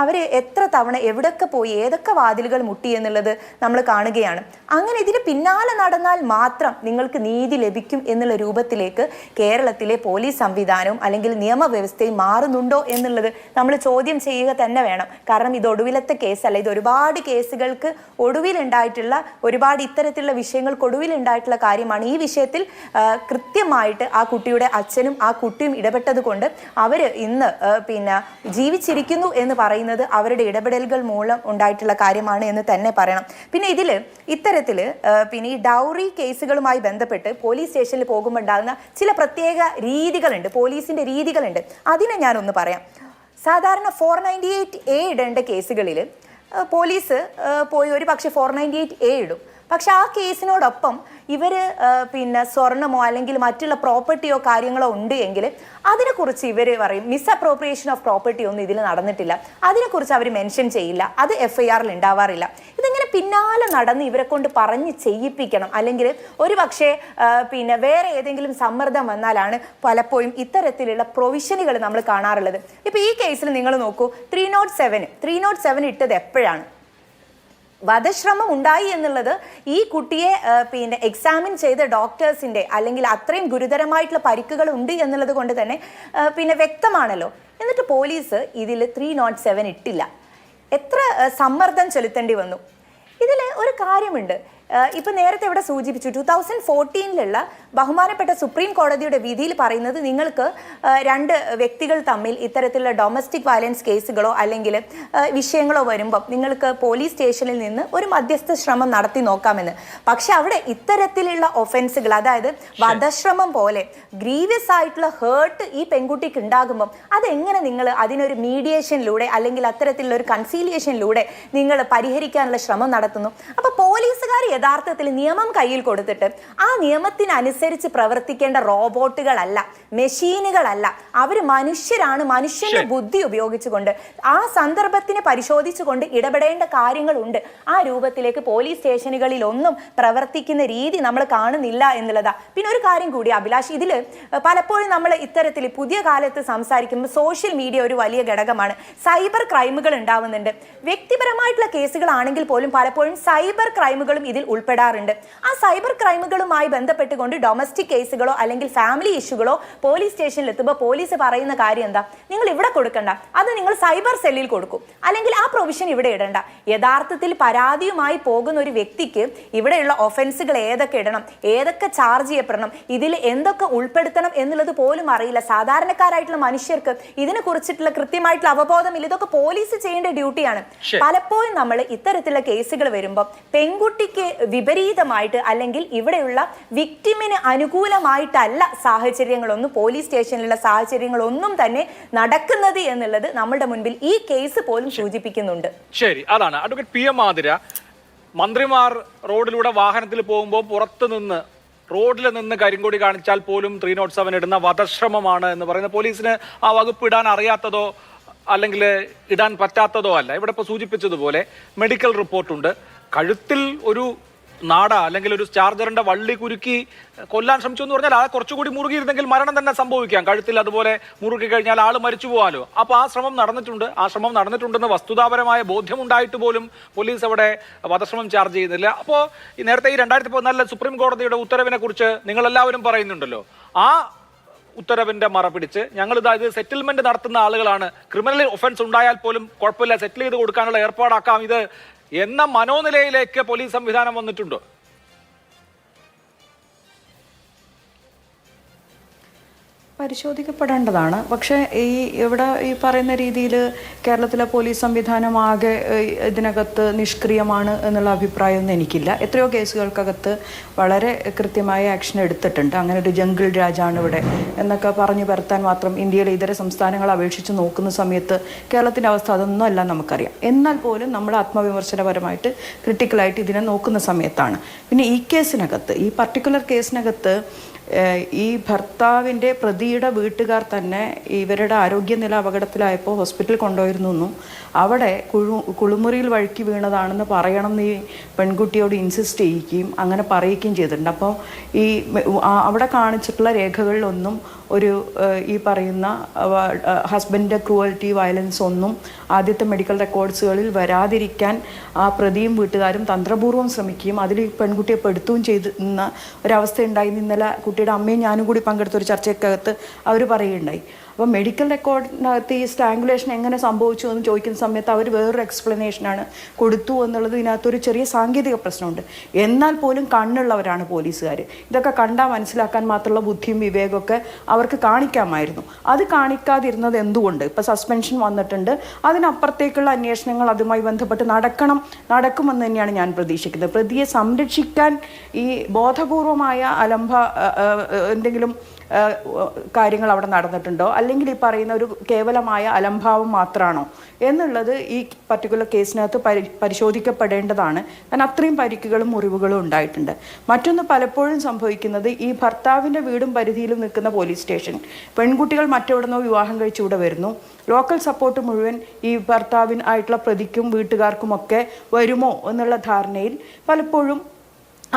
S6: അവർ എത്ര തവണ എവിടൊക്കെ പോയി ഏതൊക്കെ വാതിലുകൾ മുട്ടി എന്നുള്ളത് നമ്മൾ കാണുകയാണ്. അങ്ങനെ ഇതിന് പിന്നാലെ നടന്നാൽ മാത്രം നിങ്ങൾക്ക് നീതി ലഭിക്കും എന്നുള്ള രൂപത്തിലേക്ക് കേരളത്തിലെ പോലീസ് സംവിധാനവും അല്ലെങ്കിൽ നിയമവ്യവസ്ഥയും മാറുന്നുണ്ടോ എന്നുള്ളത് നമ്മൾ ചോദ്യം ചെയ്യുക തന്നെ വേണം. കാരണം ഇത് ഒടുവിലത്തെ കേസല്ല, ഇത് ഒരുപാട് കേസുകൾക്ക് ഒടുവിലുണ്ടായിട്ടുള്ള, ഒരുപാട് ഇത്തരത്തിലുള്ള വിഷയങ്ങൾക്ക് ഒടുവിലുണ്ടായിട്ടുള്ള കാര്യമാണ്. ഈ വിഷയത്തിൽ കൃത്യമായിട്ട് ആ കുട്ടിയുടെ അച്ഛനും ആ കുട്ടിയും ഇടപെട്ടത് കൊണ്ട് അവർ ഇന്ന് ജീവിച്ചിരിക്കുന്നു എന്ന് പറയുന്നത് അവരുടെ ഇടപെടലുകൾ മൂലം ഉണ്ടായിട്ടുള്ള കാര്യമാണ് എന്ന് തന്നെ പറയണം. പിന്നെ ഇത്തരത്തിൽ ഈ ഡൗറി കേസുകളുമായി ബന്ധപ്പെട്ട് പോലീസ് സ്റ്റേഷനിൽ പോകുമ്പോൾ ഉണ്ടാകുന്ന ചില പ്രത്യേക രീതികളുണ്ട്, പോലീസിന്റെ രീതികളുണ്ട്. അതിനെ ഞാനൊന്ന് പറയാം. സാധാരണ 498A ഇടേണ്ട കേസുകളിൽ പോലീസ് പോയി ഒരു പക്ഷേ 498A ഇടും. പക്ഷെ ആ കേസിനോടൊപ്പം ഇവർ സ്വർണമോ അല്ലെങ്കിൽ മറ്റുള്ള പ്രോപ്പർട്ടിയോ കാര്യങ്ങളോ ഉണ്ട് എങ്കിൽ അതിനെക്കുറിച്ച് ഇവർ പറയും മിസ്അപ്രോപ്രിയേഷൻ ഓഫ് പ്രോപ്പർട്ടി ഒന്നും ഇതിൽ നടന്നിട്ടില്ല, അതിനെക്കുറിച്ച് അവർ മെൻഷൻ ചെയ്യില്ല, അത് FIRൽ ഉണ്ടാവാറില്ല. ഇതിങ്ങനെ പിന്നാലെ നടന്ന് ഇവരെ കൊണ്ട് പറഞ്ഞ് ചെയ്യിപ്പിക്കണം, അല്ലെങ്കിൽ ഒരു പക്ഷേ വേറെ ഏതെങ്കിലും സമ്മർദ്ദം വന്നാലാണ് പലപ്പോഴും ഇത്തരത്തിലുള്ള പ്രൊവിഷനുകൾ നമ്മൾ കാണാറുള്ളത്. ഇപ്പോൾ ഈ കേസിൽ നിങ്ങൾ നോക്കൂ, 307 ഇട്ടത് എപ്പോഴാണ്? വധശ്രമം ഉണ്ടായി എന്നുള്ളത് ഈ കുട്ടിയെ എക്സാമിൻ ചെയ്ത ഡോക്ടേഴ്സിൻ്റെ അല്ലെങ്കിൽ അത്രയും ഗുരുതരമായിട്ടുള്ള പരിക്കുകൾ ഉണ്ട് എന്നുള്ളത് കൊണ്ട് തന്നെ വ്യക്തമാണല്ലോ. എന്നിട്ട് പോലീസ് ഇതിൽ 307 ഇട്ടില്ല. എത്ര സമ്മർദ്ദം ചെലുത്തേണ്ടി വന്നു? ഇതിൽ ഒരു കാര്യമുണ്ട്. ഇപ്പം നേരത്തെ ഇവിടെ സൂചിപ്പിച്ചു 2014 ബഹുമാനപ്പെട്ട സുപ്രീം കോടതിയുടെ വിധിയിൽ പറയുന്നത് നിങ്ങൾക്ക് 2 വ്യക്തികൾ തമ്മിൽ ഇത്തരത്തിലുള്ള ഡൊമസ്റ്റിക് വയലൻസ് കേസുകളോ അല്ലെങ്കിൽ വിഷയങ്ങളോ വരുമ്പം നിങ്ങൾക്ക് പോലീസ് സ്റ്റേഷനിൽ നിന്ന് ഒരു മധ്യസ്ഥ ശ്രമം നടത്തി നോക്കാമെന്ന്. പക്ഷെ അവിടെ ഇത്തരത്തിലുള്ള ഒഫൻസുകൾ, അതായത് വധശ്രമം പോലെ ഗ്രീവിയസ് ആയിട്ടുള്ള ഹേർട്ട് ഈ പെൺകുട്ടിക്ക് ഉണ്ടാകുമ്പം അതെങ്ങനെ നിങ്ങൾ അതിനൊരു മീഡിയേഷനിലൂടെ അല്ലെങ്കിൽ അത്തരത്തിലുള്ള ഒരു കൺസീലിയേഷനിലൂടെ നിങ്ങൾ പരിഹരിക്കാനുള്ള ശ്രമം നടത്തുന്നു? അപ്പോൾ പോലീസുകാർ യഥാർത്ഥത്തിൽ നിയമം കയ്യിൽ കൊടുത്തിട്ട് ആ നിയമത്തിനനുസരിച്ച് പ്രവർത്തിക്കേണ്ട റോബോട്ടുകളല്ല, മെഷീനുകളല്ല. അവർ മനുഷ്യരാണ്. മനുഷ്യന്റെ ബുദ്ധി ഉപയോഗിച്ചുകൊണ്ട് ആ സന്ദർഭത്തിനെ പരിശോധിച്ചുകൊണ്ട് ഇടപെടേണ്ട കാര്യങ്ങളുണ്ട്. ആ രൂപത്തിലേക്ക് പോലീസ് സ്റ്റേഷനുകളിൽ ഒന്നും പ്രവർത്തിക്കുന്ന രീതി നമ്മൾ കാണുന്നില്ല എന്നുള്ളതാ. പിന്നെ ഒരു കാര്യം കൂടി അഭിലാഷ്, ഇതിൽ പലപ്പോഴും നമ്മൾ ഇത്തരത്തിൽ പുതിയ കാലത്ത് സംസാരിക്കുമ്പോൾ സോഷ്യൽ മീഡിയ ഒരു വലിയ ഘടകമാണ്. സൈബർ ക്രൈമുകൾ ഉണ്ടാവുന്നുണ്ട്. വ്യക്തിപരമായിട്ടുള്ള കേസുകളാണെങ്കിൽ പോലും പലപ്പോഴും സൈബർ ക്രൈമുകളും ഇതിൽ ഉൾപ്പെടാറുണ്ട്. ആ സൈബർ ക്രൈമുകളുമായി ബന്ധപ്പെട്ടുകൊണ്ട് ഡൊമസ്റ്റിക് കേസുകളോ അല്ലെങ്കിൽ ഫാമിലി ഇഷ്യൂകളോ പോലീസ് സ്റ്റേഷനിൽ എത്തുമ്പോൾ പോലീസ് പറയുന്ന കാര്യം എന്താ? നിങ്ങൾ ഇവിടെ കൊടുക്കണ്ട, അത് നിങ്ങൾ സൈബർ സെല്ലിൽ കൊടുക്കും, അല്ലെങ്കിൽ ആ പ്രൊവിഷൻ ഇവിടെ ഇടണ്ട. യഥാർത്ഥത്തിൽ പരാതിയുമായി പോകുന്ന ഒരു വ്യക്തിക്ക് ഇവിടെയുള്ള ഒഫൻസുകൾ ഏതൊക്കെ ഇടണം, ഏതൊക്കെ ചാർജ് ചെയ്യപ്പെടണം, ഇതിൽ എന്തൊക്കെ ഉൾപ്പെടുത്തണം എന്നുള്ളത് പോലും അറിയില്ല. സാധാരണക്കാരായിട്ടുള്ള മനുഷ്യർക്ക് ഇതിനെ കുറിച്ചിട്ടുള്ള കൃത്യമായിട്ടുള്ള അവബോധമില്ല. ഇതൊക്കെ പോലീസ് ചെയ്യേണ്ട ഡ്യൂട്ടിയാണ്. പലപ്പോഴും നമ്മൾ ഇത്തരത്തിലുള്ള കേസുകൾ വരുമ്പോൾ പെൺകുട്ടിക്ക് വിപരീതമായിട്ട് അല്ലെങ്കിൽ ഇവിടെയുള്ള വിക്ടിമിന് അനുകൂലമായിട്ടല്ല സാഹചര്യങ്ങളൊന്നും, പോലീസ് സ്റ്റേഷനിലുള്ള സാഹചര്യങ്ങളൊന്നും തന്നെ നടക്കുന്നത് എന്നുള്ളത് നമ്മുടെ മുൻപിൽ ഈ കേസ് പോലും സൂചിപ്പിക്കുന്നുണ്ട്.
S1: ശരി, അതാണ് അഡ്വക്കേറ്റ് പി എം ആതിര. മന്ത്രിമാർ റോഡിലൂടെ വാഹനത്തിൽ പോകുമ്പോൾ പുറത്തു നിന്ന് റോഡിൽ നിന്ന് കരിങ്കൊടി കാണിച്ചാൽ പോലും 307 ഇടുന്ന വധശ്രമമാണ് എന്ന് പറയുന്ന പോലീസിന് ആ വകുപ്പ് ഇടാൻ അറിയാത്തതോ അല്ലെങ്കിൽ ഇടാൻ പറ്റാത്തതോ അല്ല. ഇവിടെ ഇപ്പോൾ സൂചിപ്പിച്ചതുപോലെ മെഡിക്കൽ റിപ്പോർട്ടുണ്ട്. കഴുത്തിൽ ഒരു നാട അല്ലെങ്കിൽ ഒരു ചാർജറിന്റെ വള്ളി കുരുക്കി കൊല്ലാൻ ശ്രമിച്ചു എന്ന് പറഞ്ഞാൽ ആ കുറച്ചുകൂടി മുറുകിയിരുന്നെങ്കിൽ മരണം തന്നെ സംഭവിക്കാം. കഴുത്തിൽ അതുപോലെ മുറുകി കഴിഞ്ഞാൽ ആൾ മരിച്ചു പോകാലോ. അപ്പോൾ ആ ശ്രമം നടന്നിട്ടുണ്ട്. ആ ശ്രമം നടന്നിട്ടുണ്ടെന്ന് വസ്തുതാപരമായ ബോധ്യമുണ്ടായിട്ട് പോലും പോലീസ് അവിടെ വധശ്രമം ചാർജ് ചെയ്യുന്നില്ല. അപ്പോൾ ഈ നേരത്തെ ഈ 2014 സുപ്രീം കോടതിയുടെ ഉത്തരവിനെ കുറിച്ച് നിങ്ങളെല്ലാവരും പറയുന്നുണ്ടല്ലോ. ആ ഉത്തരവിന്റെ മറ പിടിച്ച് ഞങ്ങൾ ഇത് സെറ്റിൽമെന്റ് നടത്തുന്ന ആളുകളാണ്, ക്രിമിനൽ ഒഫൻസ് ഉണ്ടായാൽ പോലും കുഴപ്പമില്ല, സെറ്റിൽ ചെയ്ത് കൊടുക്കാനുള്ള ഏർപ്പാടാക്കാം ഇത് എന്ന മനോനിലയിലേക്ക് പോലീസ് സംവിധാനം വന്നിട്ടുണ്ടോ?
S3: പരിശോധിക്കപ്പെടേണ്ടതാണ്. പക്ഷേ ഇവിടെ ഈ പറയുന്ന രീതിയിൽ കേരളത്തിലെ പോലീസ് സംവിധാനം ആകെ ഇതിനകത്ത് നിഷ്ക്രിയമാണ് എന്നുള്ള അഭിപ്രായമൊന്നും എനിക്കില്ല. എത്രയോ കേസുകൾക്കകത്ത് വളരെ കൃത്യമായ ആക്ഷൻ എടുത്തിട്ടുണ്ട്. അങ്ങനെ ഒരു ജംഗിൾ രാജാണ് ഇവിടെ എന്നൊക്കെ പറഞ്ഞു പരത്താൻ മാത്രം ഇന്ത്യയിലെ ഇതര സംസ്ഥാനങ്ങളെ അപേക്ഷിച്ച് നോക്കുന്ന സമയത്ത് കേരളത്തിൻ്റെ അവസ്ഥ അതൊന്നും അല്ല നമുക്കറിയാം. എന്നാൽ പോലും നമ്മൾ ആത്മവിമർശനപരമായിട്ട് ക്രിട്ടിക്കലായിട്ട് ഇതിനെ നോക്കുന്ന സമയത്താണ്. പിന്നെ ഈ കേസിനകത്ത്, ഈ പർട്ടിക്കുലർ കേസിനകത്ത് ഈ ഭർത്താവിൻ്റെ പ്രതിയുടെ വീട്ടുകാർ തന്നെ ഇവരുടെ ആരോഗ്യനില അപകടത്തിലായപ്പോൾ ഹോസ്പിറ്റലിൽ കൊണ്ടുപോയിരുന്നു. അവിടെ കുളിമുറിയിൽ വഴുക്കി വീണതാണെന്ന് പറയണം എന്ന് ഈ പെൺകുട്ടിയോട് ഇൻസിസ്റ്റ് ചെയ്യിക്കുകയും അങ്ങനെ പറയുകയും ചെയ്തിട്ടുണ്ട്. അപ്പോൾ ഈ അവിടെ കാണിച്ചിട്ടുള്ള രേഖകളിലൊന്നും ഒരു ഈ പറയുന്ന ഹസ്ബൻഡിൻ്റെ ക്രൂവൽറ്റി, വയലൻസ് ഒന്നും ആദ്യത്തെ മെഡിക്കൽ റെക്കോർഡ്സുകളിൽ വരാതിരിക്കാൻ ആ പ്രതിയും വീട്ടുകാരും തന്ത്രപൂർവ്വം ശ്രമിക്കുകയും അതിൽ പെൺകുട്ടിയെ പെടുത്തുകയും ചെയ്യുന്ന ഒരവസ്ഥ ഉണ്ടായി. ഇന്നലെ കുട്ടിയുടെ അമ്മയും ഞാനും കൂടി പങ്കെടുത്ത ഒരു ചർച്ചയ്ക്കകത്ത് അവർ പറയുകയുണ്ടായി. അപ്പോൾ മെഡിക്കൽ റെക്കോർഡിനകത്ത് ഈ സ്ട്രാങ്കുലേഷൻ എങ്ങനെ സംഭവിച്ചു എന്ന് ചോദിക്കുന്ന സമയത്ത് അവർ വേറൊരു എക്സ്പ്ലനേഷനാണ് കൊടുത്തു എന്നുള്ളത്. ഇതിനകത്തൊരു ചെറിയ സാങ്കേതിക പ്രശ്നമുണ്ട്. എന്നാൽ പോലും കണ്ണുള്ളവരാണ് പോലീസുകാർ. ഇതൊക്കെ കണ്ടാൽ മനസ്സിലാക്കാൻ മാത്രമുള്ള ബുദ്ധിയും വിവേകമൊക്കെ അവർക്ക് കാണിക്കാമായിരുന്നു. അത് കാണിക്കാതിരുന്നത് എന്തുകൊണ്ട്? ഇപ്പോൾ സസ്പെൻഷൻ വന്നിട്ടുണ്ട്. അതിനപ്പുറത്തേക്കുള്ള അന്വേഷണങ്ങൾ അതുമായി ബന്ധപ്പെട്ട് നടക്കുമെന്ന് തന്നെയാണ് ഞാൻ പ്രതീക്ഷിക്കുന്നത്. പ്രതിയെ സംരക്ഷിക്കാൻ ഈ ബോധപൂർവമായ എന്തെങ്കിലും കാര്യങ്ങൾ അവിടെ നടന്നിട്ടുണ്ടോ, അല്ലെങ്കിൽ ഈ പറയുന്ന ഒരു കേവലമായ അലംഭാവം മാത്രമാണോ എന്നുള്ളത് ഈ പർട്ടിക്കുലർ കേസിനകത്ത് പരിശോധിക്കപ്പെടേണ്ടതാണ്. കാരണം അത്രയും പരിക്കുകളും മുറിവുകളും ഉണ്ടായിട്ടുണ്ട്. മറ്റൊന്ന് പലപ്പോഴും സംഭവിക്കുന്നത്, ഈ ഭർത്താവിൻ്റെ വീടും പരിധിയിലും നിൽക്കുന്ന പോലീസ് സ്റ്റേഷൻ പെൺകുട്ടികൾ മറ്റെവിടുന്നോ വിവാഹം കഴിച്ചുകൂടെ വരുന്നു. ലോക്കൽ സപ്പോർട്ട് മുഴുവൻ ഈ ഭർത്താവിനായിട്ടുള്ള പ്രതിക്കും വീട്ടുകാർക്കുമൊക്കെ വരുമോ എന്നുള്ള ധാരണയിൽ പലപ്പോഴും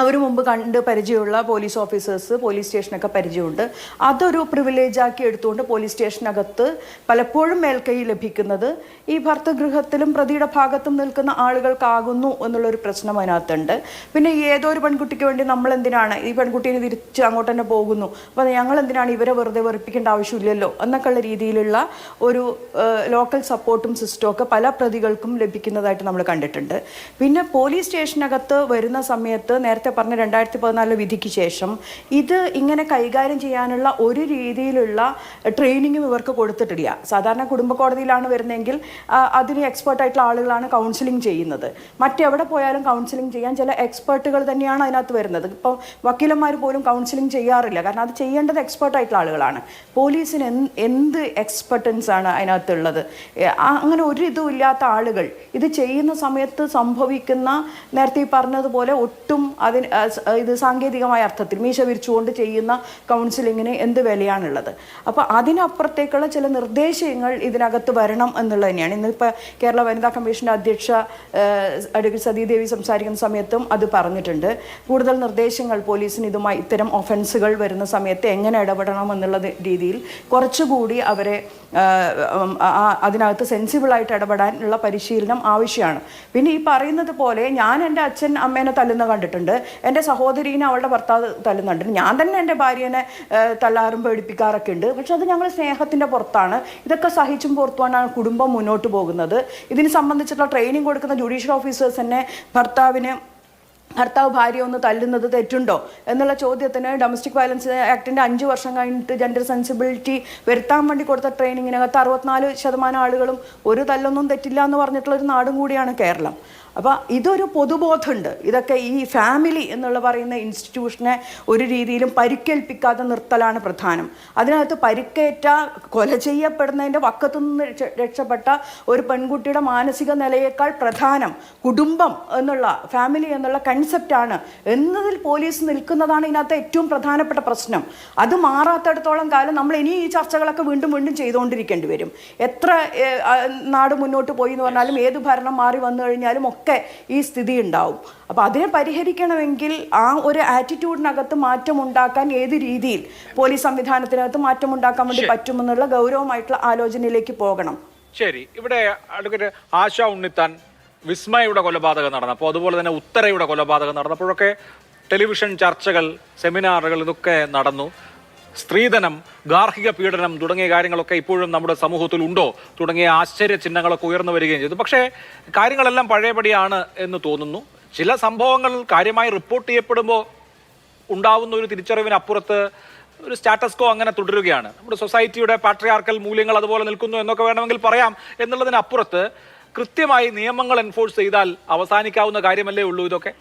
S3: അവർ മുമ്പ് കണ്ട് പരിചയമുള്ള പോലീസ് ഓഫീസേഴ്സ്, പോലീസ് സ്റ്റേഷനൊക്കെ പരിചയമുണ്ട്. അതൊരു പ്രിവിലേജാക്കി എടുത്തുകൊണ്ട് പോലീസ് സ്റ്റേഷനകത്ത് പലപ്പോഴും മേൽക്കൈ ലഭിക്കുന്നത് ഈ ഭർത്തൃഗൃഹത്തിലും പ്രതിയുടെ ഭാഗത്തും നിൽക്കുന്ന ആളുകൾക്കാകുന്നു എന്നുള്ളൊരു പ്രശ്നം അതിനകത്തുണ്ട്. പിന്നെ ഏതോ ഒരു പെൺകുട്ടിക്ക് വേണ്ടി നമ്മൾ എന്തിനാണ് ഈ പെൺകുട്ടീനെ തിരിച്ച് അങ്ങോട്ട് തന്നെ പോകുന്നു, അപ്പോൾ ഞങ്ങൾ എന്തിനാണ് ഇവരെ വെറുതെ വെറുപ്പിക്കേണ്ട ആവശ്യമില്ലല്ലോ എന്നൊക്കെയുള്ള രീതിയിലുള്ള ഒരു ലോക്കൽ സപ്പോർട്ടും സിസ്റ്റവും ഒക്കെ പല പ്രതികൾക്കും ലഭിക്കുന്നതായിട്ട് നമ്മൾ കണ്ടിട്ടുണ്ട്. പിന്നെ പോലീസ് സ്റ്റേഷനകത്ത് വരുന്ന സമയത്ത് നേരത്തെ നേരത്തെ പറഞ്ഞ 2014 വിധിക്ക് ശേഷം ഇത് ഇങ്ങനെ കൈകാര്യം ചെയ്യാനുള്ള ഒരു രീതിയിലുള്ള ട്രെയിനിങ്ങും ഇവർക്ക് കൊടുത്തിട്ടില്ല. സാധാരണ കുടുംബ കോടതിയിലാണ് വരുന്നതെങ്കിൽ അതിന് എക്സ്പേർട്ടായിട്ടുള്ള ആളുകളാണ് കൗൺസിലിംഗ് ചെയ്യുന്നത്. മറ്റെവിടെ പോയാലും കൗൺസിലിംഗ് ചെയ്യാൻ ചില എക്സ്പേർട്ടുകൾ തന്നെയാണ് അതിനകത്ത് വരുന്നത്. ഇപ്പോൾ വക്കീലന്മാർ പോലും കൗൺസിലിംഗ് ചെയ്യാറില്ല, കാരണം അത് ചെയ്യേണ്ടത് എക്സ്പേർട്ടായിട്ടുള്ള ആളുകളാണ്. പോലീസിന് എന്ത് എക്സ്പെർട്ടൻസ് ആണ് അതിനകത്തുള്ളത്? അങ്ങനെ ഒരു ഇതും ഇല്ലാത്ത ആളുകൾ ഇത് ചെയ്യുന്ന സമയത്ത് സംഭവിക്കുന്ന, നേരത്തെ ഈ പറഞ്ഞതുപോലെ ഒട്ടും ഇത് സാങ്കേതികമായ അർത്ഥത്തിൽ മീശ വിരിച്ചുകൊണ്ട് ചെയ്യുന്ന കൗൺസിലിങ്ങിന് എന്ത് വിലയാണുള്ളത്? അപ്പോൾ അതിനപ്പുറത്തേക്കുള്ള ചില നിർദ്ദേശങ്ങൾ ഇതിനകത്ത് വരണം എന്നുള്ളത് തന്നെയാണ്. ഇന്നിപ്പോൾ കേരള വനിതാ കമ്മീഷൻ്റെ അധ്യക്ഷ അഡ്വക്കേറ്റ് സതീദേവി സംസാരിക്കുന്ന സമയത്തും അത് പറഞ്ഞിട്ടുണ്ട്. കൂടുതൽ നിർദ്ദേശങ്ങൾ പോലീസിന് ഇത്തരം ഒഫൻസുകൾ വരുന്ന സമയത്ത് എങ്ങനെ ഇടപെടണം എന്നുള്ള രീതിയിൽ കുറച്ചുകൂടി അവരെ അതിനകത്ത് സെൻസിബിളായിട്ട് ഇടപെടാനുള്ള പരിശീലനം ആവശ്യമാണ്. പിന്നെ ഈ പറയുന്നത് പോലെ ഞാൻ എൻ്റെ അച്ഛൻ അമ്മേനെ തല്ലുന്ന കണ്ടിട്ടുണ്ട്, എൻ്റെ സഹോദരീനെ അവളുടെ ഭർത്താവ് തല്ലുന്നുണ്ട്, ഞാൻ തന്നെ എൻ്റെ ഭാര്യേനെ തല്ലാറും പേടിപ്പിക്കാറൊക്കെ ഉണ്ട്. പക്ഷെ അത് ഞങ്ങൾ സ്നേഹത്തിൻ്റെ പുറത്താണ്. ഇതൊക്കെ സഹിച്ചും പുറത്തുമാണ് കുടുംബം മുന്നോട്ട് പോകുന്നത്. ഇതിന് സംബന്ധിച്ചിട്ടുള്ള ട്രെയിനിങ് കൊടുക്കുന്ന ജുഡീഷ്യൽ ഓഫീസേഴ്സ് തന്നെ ഭർത്താവ് ഭാര്യ ഒന്ന് തല്ലുന്നത് തെറ്റുണ്ടോ എന്നുള്ള ചോദ്യത്തിന് ഡൊമസ്റ്റിക് വയലൻസ് ആക്ടിൻ്റെ 5 വർഷം കഴിഞ്ഞിട്ട് ജെൻഡർ സെൻസിബിലിറ്റി വരുത്താൻ വേണ്ടി കൊടുത്ത ട്രെയിനിങ്ങിനകത്ത് 64% ആളുകളും ഒരു തല്ലൊന്നും തെറ്റില്ല എന്ന് പറഞ്ഞിട്ടുള്ളൊരു നാടും കൂടിയാണ് കേരളം. അപ്പോൾ ഇതൊരു പൊതുബോധമുണ്ട്. ഇതൊക്കെ ഈ ഫാമിലി എന്നുള്ള പറയുന്ന ഇൻസ്റ്റിറ്റ്യൂഷനെ ഒരു രീതിയിലും പരിക്കേൽപ്പിക്കാതെ നിർത്തലാണ് പ്രധാനം. അതിനകത്ത് പരിക്കേറ്റ, കൊല ചെയ്യപ്പെടുന്നതിൻ്റെ വക്കത്തുനിന്ന് രക്ഷപ്പെട്ട ഒരു പെൺകുട്ടിയുടെ മാനസിക നിലയേക്കാൾ പ്രധാനം കുടുംബം എന്നുള്ള, ഫാമിലി എന്നുള്ള കൺസെപ്റ്റാണ് എന്നതിൽ പോലീസ് നിൽക്കുന്നതാണ് ഇതിനകത്ത് ഏറ്റവും പ്രധാനപ്പെട്ട പ്രശ്നം. അത് മാറാത്തിടത്തോളം കാലം നമ്മൾ ഇനി ഈ ചർച്ചകളൊക്കെ വീണ്ടും വീണ്ടും ചെയ്തുകൊണ്ടിരിക്കേണ്ടി വരും. എത്ര നാട് മുന്നോട്ട് പോയി എന്ന് പറഞ്ഞാലും, ഏത് ഭരണം മാറി വന്നു കഴിഞ്ഞാലും ഒക്കെ ഈ സ്ഥിതി ഉണ്ടാവും. അപ്പോൾ അതിനെ പരിഹരിക്കണമെങ്കിൽ ആ ഒരു ആറ്റിറ്റ്യൂഡിനകത്ത് മാറ്റം ഉണ്ടാക്കാൻ ഏത് രീതിയിൽ പോലീസ് സംവിധാനത്തിനകത്ത് മാറ്റം ഉണ്ടാക്കാൻ വേണ്ടി പറ്റുമെന്നുള്ള ഗൗരവമായിട്ടുള്ള ആലോചനയിലേക്ക് പോകണം.
S1: ശരി, ഇവിടെ അഡ്വക്കേറ്റ് ആശ ഉണ്ണിത്താൻ, വിസ്മയുടെ കൊലപാതകം നടന്നപ്പോൾ, അതുപോലെ തന്നെ ഉത്തരയുടെ കൊലപാതകം നടന്നപ്പോഴൊക്കെ ടെലിവിഷൻ ചർച്ചകൾ, സെമിനാറുകൾ ഇതൊക്കെ നടന്നു. സ്ത്രീധനം, ഗാർഹിക പീഡനം തുടങ്ങിയ കാര്യങ്ങളൊക്കെ ഇപ്പോഴും നമ്മുടെ സമൂഹത്തിൽ ഉണ്ടോ തുടങ്ങിയ ആശ്ചര്യ ചിഹ്നങ്ങളൊക്കെ ഉയർന്നു വരികയും ചെയ്തു. പക്ഷേ കാര്യങ്ങളെല്ലാം പഴയപടിയാണ് എന്ന് തോന്നുന്നു. ചില സംഭവങ്ങൾ കാര്യമായി റിപ്പോർട്ട് ചെയ്യപ്പെടുമ്പോൾ ഉണ്ടാവുന്ന ഒരു തിരിച്ചറിവിനപ്പുറത്ത് ഒരു സ്റ്റാറ്റസ് കോ അങ്ങനെ തുടരുകയാണ്. നമ്മുടെ സൊസൈറ്റിയുടെ പാട്രിയാർക്കൽ മൂല്യങ്ങൾ അതുപോലെ നിൽക്കുന്നു എന്നൊക്കെ വേണമെങ്കിൽ പറയാം. എന്നുള്ളതിനപ്പുറത്ത് കൃത്യമായി നിയമങ്ങൾ എൻഫോഴ്സ് ചെയ്താൽ അവസാനിക്കാവുന്ന കാര്യമല്ലേ ഉള്ളൂ ഇതൊക്കെ?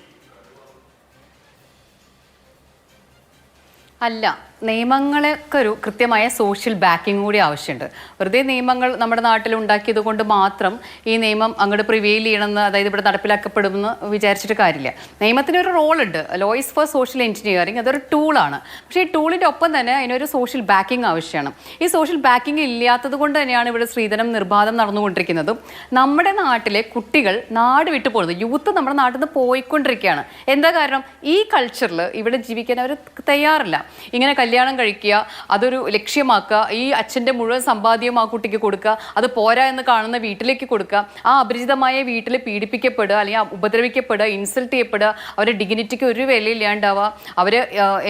S4: അല്ല, നിയമങ്ങൾക്ക് ഒരു കൃത്യമായ സോഷ്യൽ ബാക്കിംഗ് കൂടി ആവശ്യമുണ്ട്. വെറുതെ നിയമങ്ങൾ നമ്മുടെ നാട്ടിൽ ഉണ്ടാക്കിയത് കൊണ്ട് മാത്രം ഈ നിയമം അങ്ങോട്ട് പ്രിവെയിൽ ചെയ്യണമെന്ന്, അതായത് ഇവിടെ നടപ്പിലാക്കപ്പെടുമെന്ന് വിചാരിച്ചിട്ട് കാര്യമില്ല. നിയമത്തിനൊരു റോളുണ്ട്. Law is for social engineering, അതൊരു ടൂളാണ്. പക്ഷേ ഈ ടൂളിൻ്റെ ഒപ്പം തന്നെ അതിനൊരു സോഷ്യൽ ബാക്കിംഗ് ആവശ്യമാണ്. ഈ സോഷ്യൽ ബാക്കിംഗ് ഇല്ലാത്തത് കൊണ്ട് തന്നെയാണ് ഇവിടെ സ്ത്രീധനം നിർബാധം നടന്നുകൊണ്ടിരിക്കുന്നതും. നമ്മുടെ നാട്ടിലെ കുട്ടികൾ നാട് വിട്ടു പോകുന്നത്, യൂത്ത് നമ്മുടെ നാട്ടിൽ നിന്ന് പോയിക്കൊണ്ടിരിക്കുകയാണ്. എന്താ കാരണം? ഈ കൾച്ചറിൽ ഇവിടെ ജീവിക്കാൻ അവർ തയ്യാറില്ല. ഇങ്ങനെ കല്യാണം കഴിക്കുക, അതൊരു ലക്ഷ്യമാക്കുക, ഈ അച്ഛൻ്റെ മുഴുവൻ സമ്പാദ്യം ആ കുട്ടിക്ക് കൊടുക്കുക, അത് പോരാ എന്ന് കാണുന്ന വീട്ടിലേക്ക് കൊടുക്കുക, ആ അപരിചിതമായ വീട്ടിൽ പീഡിപ്പിക്കപ്പെടുക, അല്ലെങ്കിൽ ഉപദ്രവിക്കപ്പെടുക, ഇൻസൾട്ട് ചെയ്യപ്പെടുക, അവരുടെ ഡിഗ്നിറ്റിക്ക് ഒരു വിലയില്ലാണ്ടാവുക, അവർ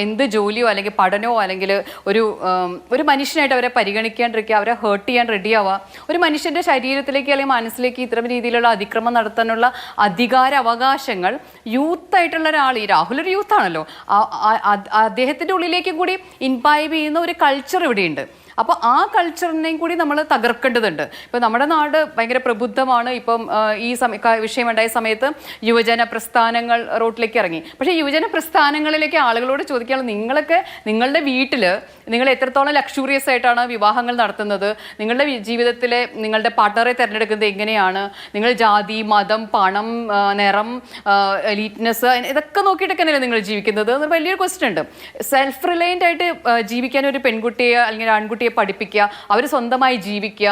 S4: എന്ത് ജോലിയോ അല്ലെങ്കിൽ പഠനമോ അല്ലെങ്കിൽ ഒരു മനുഷ്യനായിട്ട് അവരെ പരിഗണിക്കാണ്ടിരിക്കുക, അവരെ ഹേർട്ട് ചെയ്യാൻ റെഡിയാവുക. ഒരു മനുഷ്യൻ്റെ ശരീരത്തിലേക്ക് അല്ലെങ്കിൽ മനസ്സിലേക്ക് ഇത്തരം രീതിയിലുള്ള അതിക്രമം നടത്താനുള്ള അധികാര അവകാശങ്ങൾ യൂത്തായിട്ടുള്ള ഒരാൾ, ഈ രാഹുൽ ഒരു യൂത്താണല്ലോ, അദ്ദേഹത്തിൻ്റെ ഉള്ളിലേക്ക് കൂടി ഇൻപൈബ് ചെയ്യുന്ന ഒരു കൾച്ചർ ഇവിടെയുണ്ട്. അപ്പോൾ ആ കൾച്ചറിനെയും കൂടി നമ്മൾ തകർക്കേണ്ടതുണ്ട്. ഇപ്പോൾ നമ്മുടെ നാട് ഭയങ്കര പ്രബുദ്ധമാണ്. ഇപ്പം ഈ വിഷയമുണ്ടായ സമയത്ത് യുവജന പ്രസ്ഥാനങ്ങൾ റോട്ടിലേക്ക് ഇറങ്ങി. പക്ഷേ യുവജന പ്രസ്ഥാനങ്ങളിലേക്ക് ആളുകളോട് ചോദിക്കാനുള്ള, നിങ്ങളൊക്കെ നിങ്ങളുടെ വീട്ടിൽ നിങ്ങൾ എത്രത്തോളം ലക്ഷൂറിയസ് ആയിട്ടാണ് വിവാഹങ്ങൾ നടത്തുന്നത്? നിങ്ങളുടെ ജീവിതത്തിലെ നിങ്ങളുടെ പാർട്ട്ണറെ തിരഞ്ഞെടുക്കുന്നത് എങ്ങനെയാണ്? നിങ്ങൾ ജാതി, മതം, പണം, നിറം, എലീറ്റ്നെസ് ഇതൊക്കെ നോക്കിയിട്ടൊക്കെയല്ലേ നിങ്ങൾ ജീവിക്കുന്നത്? എന്നൊരു വലിയൊരു ക്വസ്റ്റ്യൻ ഉണ്ട്. സെൽഫ് റിലയൻ്റ് ആയിട്ട് ജീവിക്കാൻ ഒരു പെൺകുട്ടിയെ അല്ലെങ്കിൽ ആൺകുട്ടിയെ പഠിപ്പിക്കുക, അവർ സ്വന്തമായി ജീവിക്കുക,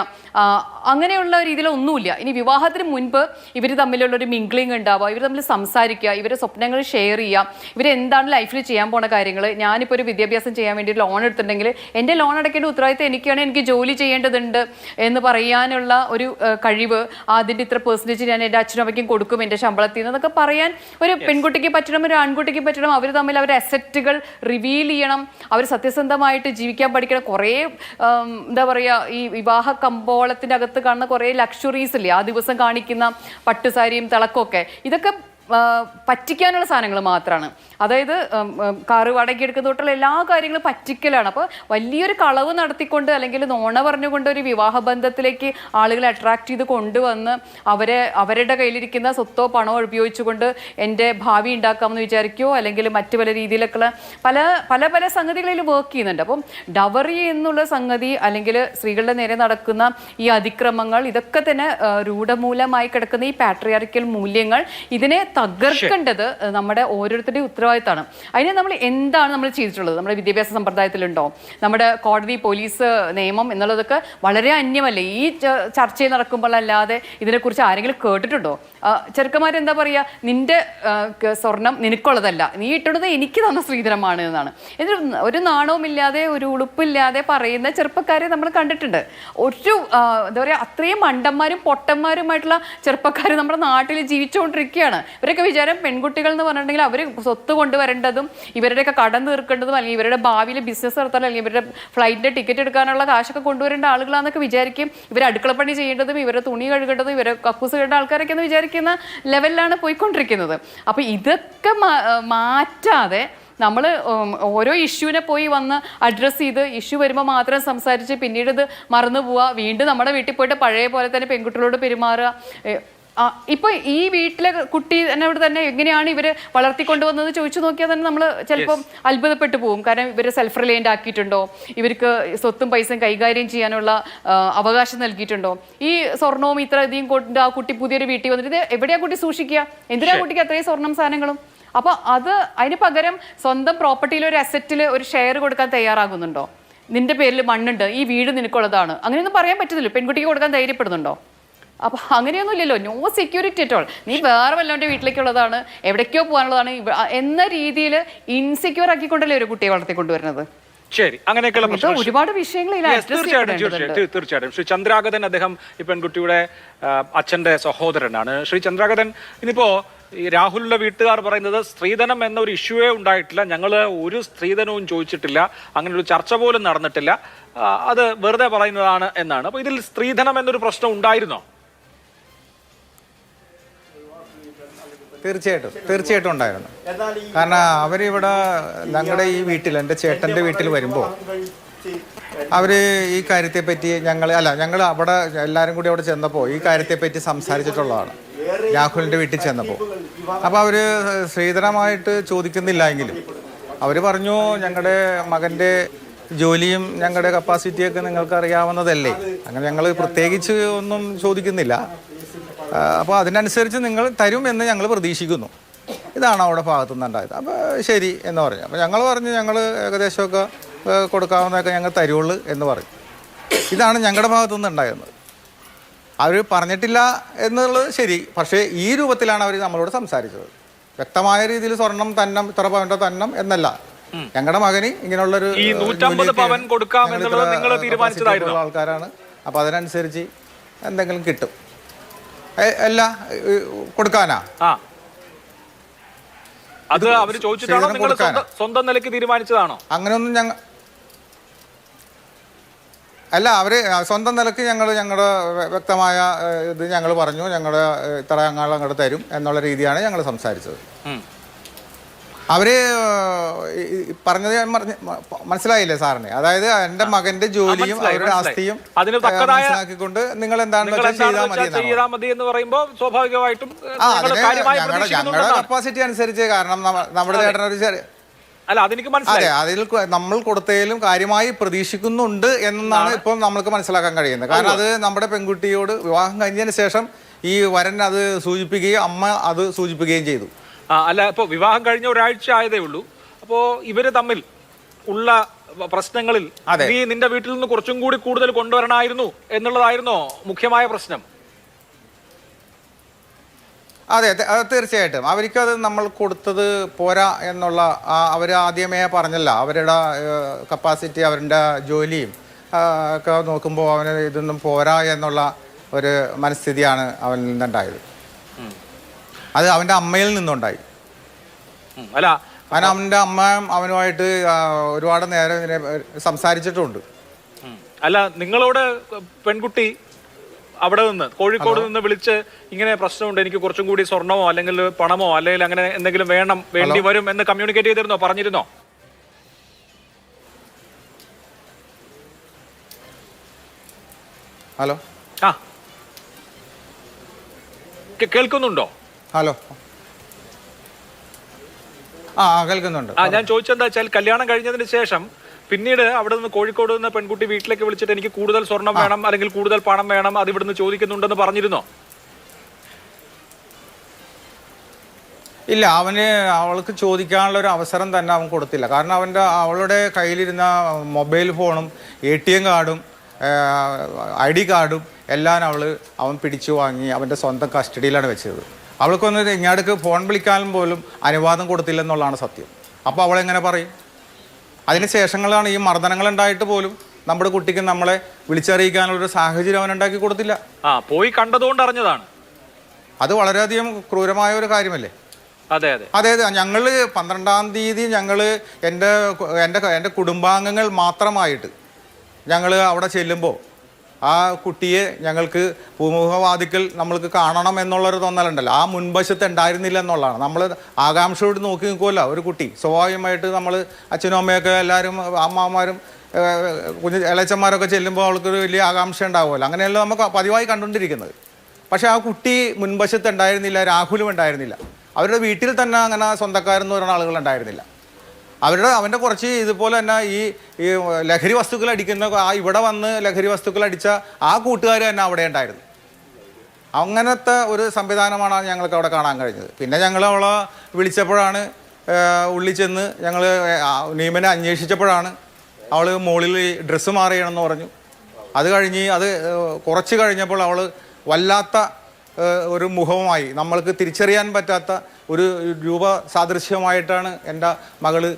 S4: അങ്ങനെയുള്ള രീതിയിലൊന്നുമില്ല. ഇനി വിവാഹത്തിന് മുൻപ് ഇവർ തമ്മിലുള്ളൊരു മിംഗ്ലിംഗ് ഉണ്ടാവുക, ഇവർ തമ്മിൽ സംസാരിക്കുക, ഇവരുടെ സ്വപ്നങ്ങൾ ഷെയർ ചെയ്യുക, ഇവരെന്താണ് ലൈഫിൽ ചെയ്യാൻ പോണ കാര്യങ്ങൾ. ഞാനിപ്പോൾ ഒരു വിദ്യാഭ്യാസം ചെയ്യാൻ വേണ്ടി ലോൺ എടുത്തിട്ടുണ്ടെങ്കിൽ എൻ്റെ ലോൺ അടയ്ക്കേണ്ട ഉത്തരവാദിത്തം എനിക്കാണ്, എനിക്ക് ജോലി ചെയ്യേണ്ടതുണ്ട് എന്ന് പറയാനുള്ള ഒരു കഴിവ്, അതിൻ്റെ ഇത്ര പെർസെൻറ്റേജ് ഞാൻ എൻ്റെ അച്ഛനും അമ്മയ്ക്കും കൊടുക്കും എൻ്റെ ശമ്പളത്തിൽ നിന്ന് എന്നൊക്കെ പറയാൻ ഒരു പെൺകുട്ടിക്ക് പറ്റണം, ഒരു ആൺകുട്ടിക്ക് പറ്റണം. അവർ തമ്മിൽ അവരുടെ അസറ്റുകൾ റിവീൽ ചെയ്യണം, അവർ സത്യസന്ധമായിട്ട് ജീവിക്കാൻ പഠിക്കണം. കുറേ എന്താ പറയുക, ഈ വിവാഹ കമ്പോളത്തിൻ്റെ അകത്ത് കാണുന്ന കുറേ ലക്ഷറീസ് ഇല്ലേ, ആ ദിവസം കാണിക്കുന്ന പട്ടുസാരിയും തിളക്കമൊക്കെ, ഇതൊക്കെ പറ്റിക്കാനുള്ള സാധനങ്ങൾ മാത്രമാണ്. അതായത് കാറ് വാടകയ്ക്ക് എടുക്കുന്ന തൊട്ടുള്ള എല്ലാ കാര്യങ്ങളും പറ്റിക്കലാണ്. അപ്പോൾ വലിയൊരു കളവ് നടത്തിക്കൊണ്ട് അല്ലെങ്കിൽ നോണ പറഞ്ഞുകൊണ്ട് ഒരു വിവാഹ ബന്ധത്തിലേക്ക് ആളുകളെ അട്രാക്ട് ചെയ്ത് കൊണ്ടുവന്ന് അവരുടെ കയ്യിലിരിക്കുന്ന സ്വത്തോ പണമോ ഉപയോഗിച്ചുകൊണ്ട് എൻ്റെ ഭാവി ഉണ്ടാക്കാമെന്ന് വിചാരിക്കുകയോ അല്ലെങ്കിൽ മറ്റു പല രീതിയിലൊക്കെയുള്ള പല പല പല സംഗതികളിൽ വർക്ക് ചെയ്യുന്നുണ്ട്. അപ്പം ഡവറി എന്നുള്ള സംഗതി അല്ലെങ്കിൽ സ്ത്രീകളുടെ നേരെ നടക്കുന്ന ഈ അതിക്രമങ്ങൾ ഇതൊക്കെ തന്നെ രൂഢമൂലമായി കിടക്കുന്ന ഈ പാട്രിയാർക്കൽ മൂല്യങ്ങൾ ഇതിനെ തകർക്കേണ്ടത് നമ്മുടെ ഓരോരുത്തരുടെയും ഉത്തരവാദിത്തമാണ്. അതിനെ നമ്മൾ എന്താണ് നമ്മൾ ചെയ്തിട്ടുള്ളത്? നമ്മുടെ വിദ്യാഭ്യാസ സമ്പ്രദായത്തിലുണ്ടോ? നമ്മുടെ കോടതി പോലീസ് നിയമം എന്നുള്ളതൊക്കെ വളരെ അന്യമല്ലേ? ഈ ചർച്ചയിൽ നടക്കുമ്പോഴല്ലാതെ ഇതിനെക്കുറിച്ച് ആരെങ്കിലും കേട്ടിട്ടുണ്ടോ? ചെറുക്കന്മാരെന്താ പറയുക, നിന്റെ സ്വർണം നിനക്കുള്ളതല്ല, നീ ഇട്ടുള്ളത് എനിക്ക് തന്ന സ്ത്രീധനമാണ് എന്നാണ്. എന്നിട്ട് ഒരു നാണവുമില്ലാതെ ഒരു ഉളുപ്പില്ലാതെ പറയുന്ന ചെറുപ്പക്കാരെ നമ്മൾ കണ്ടിട്ടുണ്ട്. ഒരു എന്താ പറയുക, അത്രയും മണ്ടന്മാരും പൊട്ടന്മാരുമായിട്ടുള്ള ചെറുപ്പക്കാർ നമ്മുടെ നാട്ടിൽ ജീവിച്ചുകൊണ്ടിരിക്കുകയാണ്. ഇവരൊക്കെ വിചാരം പെൺകുട്ടികൾ എന്ന് പറഞ്ഞിട്ടുണ്ടെങ്കിൽ അവർ സ്വത്ത് കൊണ്ടുവരേണ്ടതും ഇവരുടെയൊക്കെ കടം തീർക്കേണ്ടതും അല്ലെങ്കിൽ ഇവരുടെ ഭാവിയിൽ ബിസിനസ് നടത്താൻ അല്ലെങ്കിൽ ഇവരുടെ ഫ്ലൈറ്റിൻ്റെ ടിക്കറ്റ് എടുക്കാനുള്ള കാശൊക്കെ കൊണ്ടുവരേണ്ട ആളുകളാണെന്നൊക്കെ വിചാരിക്കും. ഇവർ അടുക്കളപ്പണി ചെയ്യേണ്ടതും ഇവരുടെ തുണി കഴുകേണ്ടതും ഇവരെ കക്കൂസ് ചെയ്യേണ്ട ആൾക്കാരൊക്കെ എന്ന് വിചാരിക്കുന്ന ലെവലിലാണ് പോയിക്കൊണ്ടിരിക്കുന്നത്. അപ്പോൾ ഇതൊക്കെ മാറ്റാതെ നമ്മൾ ഓരോ ഇഷ്യൂവിനെ പോയി വന്ന് അഡ്രസ്സ് ചെയ്ത് ഇഷ്യൂ വരുമ്പോൾ മാത്രം സംസാരിച്ച് പിന്നീട് ഇത് മറന്നു പോവുക, വീണ്ടും നമ്മുടെ വീട്ടിൽ പോയിട്ട് പഴയ പോലെ തന്നെ പെൺകുട്ടികളോട് പെരുമാറുക. ഇപ്പൊ ഈ വീട്ടിലെ കുട്ടി എന്നോട് തന്നെ എങ്ങനെയാണ് ഇവര് വളർത്തിക്കൊണ്ടുവന്നത് ചോദിച്ചു നോക്കിയാൽ തന്നെ നമ്മൾ ചിലപ്പം അത്ഭുതപ്പെട്ടു പോകും. കാരണം ഇവര് സെൽഫ് റിലയൻ്റ് ആക്കിയിട്ടുണ്ടോ, ഇവർക്ക് സ്വത്തും പൈസയും കൈകാര്യം ചെയ്യാനുള്ള അവകാശം നൽകിയിട്ടുണ്ടോ? ഈ സ്വർണവും ഇത്ര അധികം കൊണ്ട് ആ കുട്ടി പുതിയൊരു വീട്ടിൽ വന്നിട്ട് ഇത് എവിടെയാ കുട്ടി സൂക്ഷിക്കുക? എന്തിനാ കുട്ടിക്ക് അത്രയും സ്വർണം സാധനങ്ങളും? അപ്പൊ അതിന് പകരം സ്വന്തം പ്രോപ്പർട്ടിയിൽ ഒരു അസറ്റിൽ ഒരു ഷെയർ കൊടുക്കാൻ തയ്യാറാകുന്നുണ്ടോ? നിന്റെ പേരിൽ മണ്ണുണ്ട്, ഈ വീട് നിനക്കുള്ളതാണ്, അങ്ങനെയൊന്നും പറയാൻ പറ്റുന്നില്ല. പെൺകുട്ടിക്ക് കൊടുക്കാൻ ധൈര്യപ്പെടുന്നുണ്ടോ? അപ്പൊ അങ്ങനെയൊന്നും ഇല്ലല്ലോ. No security at all. നീ വേറെ വല്ലവൻ്റെ വീട്ടിലേക്കുള്ളതാണ്, എവിടേക്കോ പോകാനുള്ളതാണ് എന്ന രീതിയിൽ ഇൻസെക്യൂർ ആക്കിക്കൊണ്ടല്ലേ ഒരു കുട്ടിയെ വളർത്തിക്കൊണ്ടുവരുന്നത്.
S1: ശരി, അങ്ങനെയൊക്കെയുള്ള
S4: ഒരുപാട് വിഷയങ്ങൾ
S1: തീർച്ചയായിട്ടും. ശ്രീ ചന്ദ്രാഗതൻ, അദ്ദേഹം ഈ പെൺകുട്ടിയുടെ അച്ഛന്റെ സഹോദരനാണ്. ശ്രീ ചന്ദ്രാഗതൻ, ഇനിയിപ്പോ ഈ രാഹുലിന്റെ വീട്ടുകാർ പറയുന്നത് സ്ത്രീധനം എന്നൊരു ഇഷ്യൂവേ ഉണ്ടായിട്ടില്ല, ഞങ്ങൾ ഒരു സ്ത്രീധനവും ചോദിച്ചിട്ടില്ല, അങ്ങനെ ഒരു ചർച്ച പോലും നടന്നിട്ടില്ല, അത് വെറുതെ പറയുന്നതാണ് എന്നാണ്. അപ്പൊ ഇതിൽ സ്ത്രീധനം എന്നൊരു പ്രശ്നം ഉണ്ടായിരുന്നോ?
S7: തീർച്ചയായിട്ടും ഉണ്ടായിരുന്നു. കാരണം അവരിവിടെ ഞങ്ങളുടെ ഈ വീട്ടിൽ, എൻ്റെ ചേട്ടൻ്റെ വീട്ടിൽ വരുമ്പോൾ അവർ ഈ കാര്യത്തെപ്പറ്റി ഞങ്ങൾ അവിടെ എല്ലാവരും കൂടി അവിടെ ചെന്നപ്പോൾ ഈ കാര്യത്തെപ്പറ്റി സംസാരിച്ചിട്ടുള്ളതാണ്. രാഹുലിൻ്റെ വീട്ടിൽ ചെന്നപ്പോൾ അപ്പോൾ അവർ സ്ത്രീധനമായിട്ട് ചോദിക്കുന്നില്ല എങ്കിലും അവർ പറഞ്ഞു, ഞങ്ങളുടെ മകൻ്റെ ജോലിയും ഞങ്ങളുടെ കപ്പാസിറ്റിയൊക്കെ നിങ്ങൾക്ക് അറിയാവുന്നതല്ലേ, അങ്ങനെ ഞങ്ങൾ പ്രത്യേകിച്ച് ഒന്നും ചോദിക്കുന്നില്ല, അപ്പോൾ അതിനനുസരിച്ച് നിങ്ങൾ തരും എന്ന് ഞങ്ങൾ പ്രതീക്ഷിക്കുന്നു. ഇതാണ് അവിടെ ഭാഗത്തുനിന്ന് ഉണ്ടായത്. അപ്പോൾ ശരി എന്ന് പറഞ്ഞു. അപ്പോൾ ഞങ്ങൾ പറഞ്ഞു, ഞങ്ങൾ ഏകദേശമൊക്കെ കൊടുക്കാവുന്നതൊക്കെ ഞങ്ങൾ തരുള്ളൂ എന്ന് പറഞ്ഞു. ഇതാണ് ഞങ്ങളുടെ ഭാഗത്തുനിന്ന് ഉണ്ടായിരുന്നത്. അവർ പറഞ്ഞിട്ടില്ല എന്നുള്ളത് ശരി, പക്ഷേ ഈ രൂപത്തിലാണ് അവർ നമ്മളോട് സംസാരിച്ചത്. വ്യക്തമായ രീതിയിൽ സ്വർണം തന്നം, ഇത്ര പവൻ്റെ തന്നം എന്നല്ല, ഞങ്ങളുടെ മകന് ഇങ്ങനെയുള്ളൊരു ആൾക്കാരാണ്, അപ്പോൾ അതിനനുസരിച്ച് എന്തെങ്കിലും കിട്ടും. അല്ല കൊടുക്കാനാ,
S1: അത് അവർ ചോദിച്ചിട്ടാണോ നിങ്ങൾ സ്വന്തം നിലയ്ക്ക് തീരുമാനിച്ചതാണോ?
S7: അങ്ങനെയൊന്നും അല്ല, അവർ സ്വന്തം നിലയ്ക്ക് ഞങ്ങളുടെ വ്യക്തമായ ഇത് ഞങ്ങൾ പറഞ്ഞു, ഞങ്ങളുടെ ഇത്ര അങ്ങോട്ട് തരും എന്നുള്ള രീതിയാണ് ഞങ്ങൾ സംസാരിച്ചത്. അവർ പറഞ്ഞത് മനസ്സിലായില്ലേ സാറിന്? അതായത് എൻ്റെ മകന്റെ ജോലിയും അവരുടെ ആസ്തിയും മനസ്സിലാക്കിക്കൊണ്ട് നിങ്ങൾ എന്താണെന്ന് ചെയ്താൽ മതി
S1: എന്ന് പറയുമ്പോൾ സ്വാഭാവികമായിട്ടും
S7: ഞങ്ങളുടെ കപ്പാസിറ്റി അനുസരിച്ച്, കാരണം നമ്മുടെ ചേട്ടനൊരു
S1: അല്ല, അതെനിക്ക് മനസ്സിലായി.
S7: അതിൽ നമ്മൾ കൊടുത്തതിലും കാര്യമായി പ്രതീക്ഷിക്കുന്നുണ്ട് എന്നാണ് ഇപ്പോൾ നമ്മൾക്ക് മനസ്സിലാക്കാൻ കഴിയുന്നത്. കാരണം അത് നമ്മുടെ പെൺകുട്ടിയോട് വിവാഹം കഴിഞ്ഞതിന് ശേഷം ഈ വരൻ അത് സൂചിപ്പിക്കുകയും അമ്മ അത് സൂചിപ്പിക്കുകയും ചെയ്തു.
S1: അല്ല, ഇപ്പോൾ വിവാഹം കഴിഞ്ഞ ഒരാഴ്ച ആയതേ ഉള്ളൂ. അപ്പോൾ ഇവര് തമ്മിൽ ഉള്ള പ്രശ്നങ്ങളിൽ നീ നിന്റെ വീട്ടിൽ നിന്ന് കുറച്ചും കൂടി കൂടുതൽ കൊണ്ടുവരണമായിരുന്നു എന്നുള്ളതായിരുന്നോ മുഖ്യമായ പ്രശ്നം?
S7: അതെ, തീർച്ചയായിട്ടും. അവർക്കത് നമ്മൾ കൊടുത്തത് പോരാ എന്നുള്ള, അവർ ആദ്യമേ പറഞ്ഞല്ല, അവരുടെ കപ്പാസിറ്റി അവരുടെ ജോലിയും ഒക്കെ നോക്കുമ്പോൾ അവന് ഇതൊന്നും പോരാ എന്നുള്ള ഒരു മനസ്ഥിതിയാണ് അവനിൽ നിന്നുണ്ടായത്. അത് അവൻ്റെ അമ്മയിൽ നിന്നുണ്ടായി.
S1: അല്ല,
S7: അവൻ്റെ അമ്മയും അവനുമായിട്ട് ഒരുപാട് നേരം സംസാരിച്ചിട്ടുണ്ട്.
S1: അല്ല, നിങ്ങളോട് പെൺകുട്ടി അവിടെ നിന്ന് കോഴിക്കോട് നിന്ന് വിളിച്ച് ഇങ്ങനെ പ്രശ്നമുണ്ട്, എനിക്ക് കുറച്ചും കൂടി സ്വർണമോ അല്ലെങ്കിൽ പണമോ അല്ലെങ്കിൽ അങ്ങനെ എന്തെങ്കിലും വേണ്ടി വരും എന്ന് കമ്മ്യൂണിക്കേറ്റ് ചെയ്തിരുന്നോ, പറഞ്ഞിരുന്നോ?
S7: ഹലോ
S1: ആ കേൾക്കുന്നുണ്ടോ?
S7: ഹലോ കേൾക്കുന്നുണ്ട്.
S1: ഞാൻ ചോദിച്ചെന്താ വെച്ചാൽ കല്യാണം കഴിഞ്ഞതിന് ശേഷം പിന്നീട് അവിടെ നിന്ന് കോഴിക്കോട് നിന്ന് പെൺകുട്ടി വീട്ടിലേക്ക് വിളിച്ചിട്ട് എനിക്ക് കൂടുതൽ സ്വർണം വേണം അല്ലെങ്കിൽ കൂടുതൽ പണം വേണം, അത് ഇവിടുന്ന് ചോദിക്കുന്നുണ്ടെന്ന് പറഞ്ഞിരുന്നോ?
S7: ഇല്ല, അവൾക്ക് ചോദിക്കാനുള്ള ഒരു അവസരം തന്നെ അവൻ കൊടുത്തില്ല. കാരണം അവളുടെ കയ്യിലിരുന്ന മൊബൈൽ ഫോണും ATM കാർഡും ID കാർഡും എല്ലാം അവൻ പിടിച്ചു വാങ്ങി അവൻ്റെ സ്വന്തം കസ്റ്റഡിയിലാണ് വെച്ചത്. അവൾക്കൊന്ന് ഇങ്ങാടേക്ക് ഫോൺ വിളിക്കാനും പോലും അനുവാദം കൊടുത്തില്ലെന്നുള്ളതാണ് സത്യം. അപ്പോൾ അവളെങ്ങനെ പറയും? അതിന് ശേഷങ്ങളാണ് ഈ മർദ്ദനങ്ങൾ ഉണ്ടായിട്ട് പോലും നമ്മുടെ കുട്ടിക്ക് നമ്മളെ വിളിച്ചറിയിക്കാനുള്ളൊരു സാഹചര്യം അവൻ ഉണ്ടാക്കി കൊടുത്തില്ല.
S1: പോയി കണ്ടതുകൊണ്ട് അറിഞ്ഞതാണ്.
S7: അത് വളരെയധികം ക്രൂരമായ ഒരു കാര്യമല്ലേ?
S1: അതെ അതെ
S7: അതെ അതെ. ഞങ്ങൾ 12-ാം തീയതി ഞങ്ങൾ എൻ്റെ കുടുംബാംഗങ്ങൾ മാത്രമായിട്ട് ഞങ്ങൾ അവിടെ ചെല്ലുമ്പോൾ ആ കുട്ടിയെ ഞങ്ങൾക്ക് പൂമുഖവാതിക്കൽ നമ്മൾക്ക് കാണണം എന്നുള്ളൊരു തോന്നലുണ്ടല്ലോ, ആ മുൻവശത്ത് ഉണ്ടായിരുന്നില്ല എന്നുള്ളതാണ്. നമ്മൾ ആകാംക്ഷയോട് നോക്കി നിൽക്കുമല്ലോ ഒരു കുട്ടി. സ്വാഭാവികമായിട്ട് നമ്മൾ അച്ഛനും അമ്മയൊക്കെ എല്ലാവരും അമ്മമാരും ഇളച്ചന്മാരൊക്കെ ചെല്ലുമ്പോൾ അവൾക്കൊരു വലിയ ആകാംക്ഷ ഉണ്ടാവുമല്ലോ. അങ്ങനെയല്ലോ നമുക്ക് പതിവായി കണ്ടുകൊണ്ടിരിക്കുന്നത്. പക്ഷേ ആ കുട്ടി മുൻവശത്ത് ഉണ്ടായിരുന്നില്ല, രാഹുലും ഉണ്ടായിരുന്നില്ല. അവരുടെ വീട്ടിൽ തന്നെ അങ്ങനെ സ്വന്തക്കാരെന്ന് പറയുന്ന ആളുകൾ ഉണ്ടായിരുന്നില്ല. അവൻ്റെ കുറച്ച് ഇതുപോലെ തന്നെ ഈ ലഹരി വസ്തുക്കൾ അടിക്കുന്ന ഇവിടെ വന്ന് ലഹരി വസ്തുക്കൾ അടിച്ച ആ കൂട്ടുകാർ തന്നെ അവിടെ ഉണ്ടായിരുന്നു. അങ്ങനത്തെ ഒരു സംവിധാനമാണ് ഞങ്ങൾക്ക് അവിടെ കാണാൻ കഴിഞ്ഞത്. പിന്നെ ഞങ്ങൾ അവളെ വിളിച്ചപ്പോഴാണ് ഉള്ളിൽ ചെന്ന് ഞങ്ങൾ നീമനെ അന്വേഷിച്ചപ്പോഴാണ് അവൾ മുകളിൽ ഡ്രസ്സ് മാറിയണമെന്ന് പറഞ്ഞു. അത് കഴിഞ്ഞ് കുറച്ച് കഴിഞ്ഞപ്പോൾ അവൾ വല്ലാത്ത ഒരു മുഖവുമായി നമ്മൾക്ക് തിരിച്ചറിയാൻ പറ്റാത്ത ഒരു രൂപ സാദൃശ്യമായിട്ടാണ് എൻ്റെ മകള്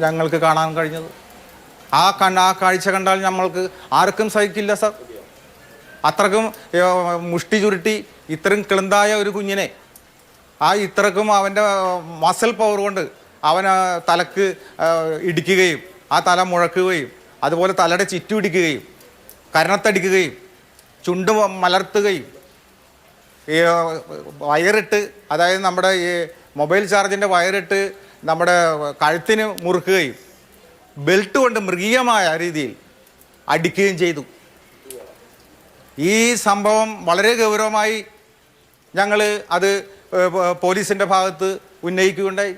S7: ഞങ്ങൾക്ക് കാണാൻ കഴിഞ്ഞത്. ആ കാഴ്ച കണ്ടാൽ നമ്മൾക്ക് ആർക്കും സഹിക്കില്ല സർ. അത്രക്കും മുഷ്ടി ചുരുട്ടി ഇത്രയും കിളന്തായ ഒരു കുഞ്ഞിനെ ഇത്രക്കും അവൻ്റെ മസിൽ പവർ കൊണ്ട് അവൻ തലക്ക് ഇടിക്കുകയും ആ തല മുഴക്കുകയും അതുപോലെ തലയുടെ ചുറ്റും ഇടിക്കുകയും കരണത്തടിക്കുകയും ചുണ്ട് മലർത്തുകയും വയറിട്ട്, അതായത് നമ്മുടെ ഈ മൊബൈൽ ചാർജിൻ്റെ വയറിട്ട് നമ്മുടെ കഴുത്തിന് മുറുക്കുകയും ബെൽറ്റ് കൊണ്ട് മൃഗീയമായ രീതിയിൽ അടിക്കുകയും ചെയ്തു. ഈ സംഭവം വളരെ ഗൗരവമായി ഞങ്ങൾ അത് പോലീസിൻ്റെ ഭാഗത്ത് ഉന്നയിക്കുകയുണ്ടായി.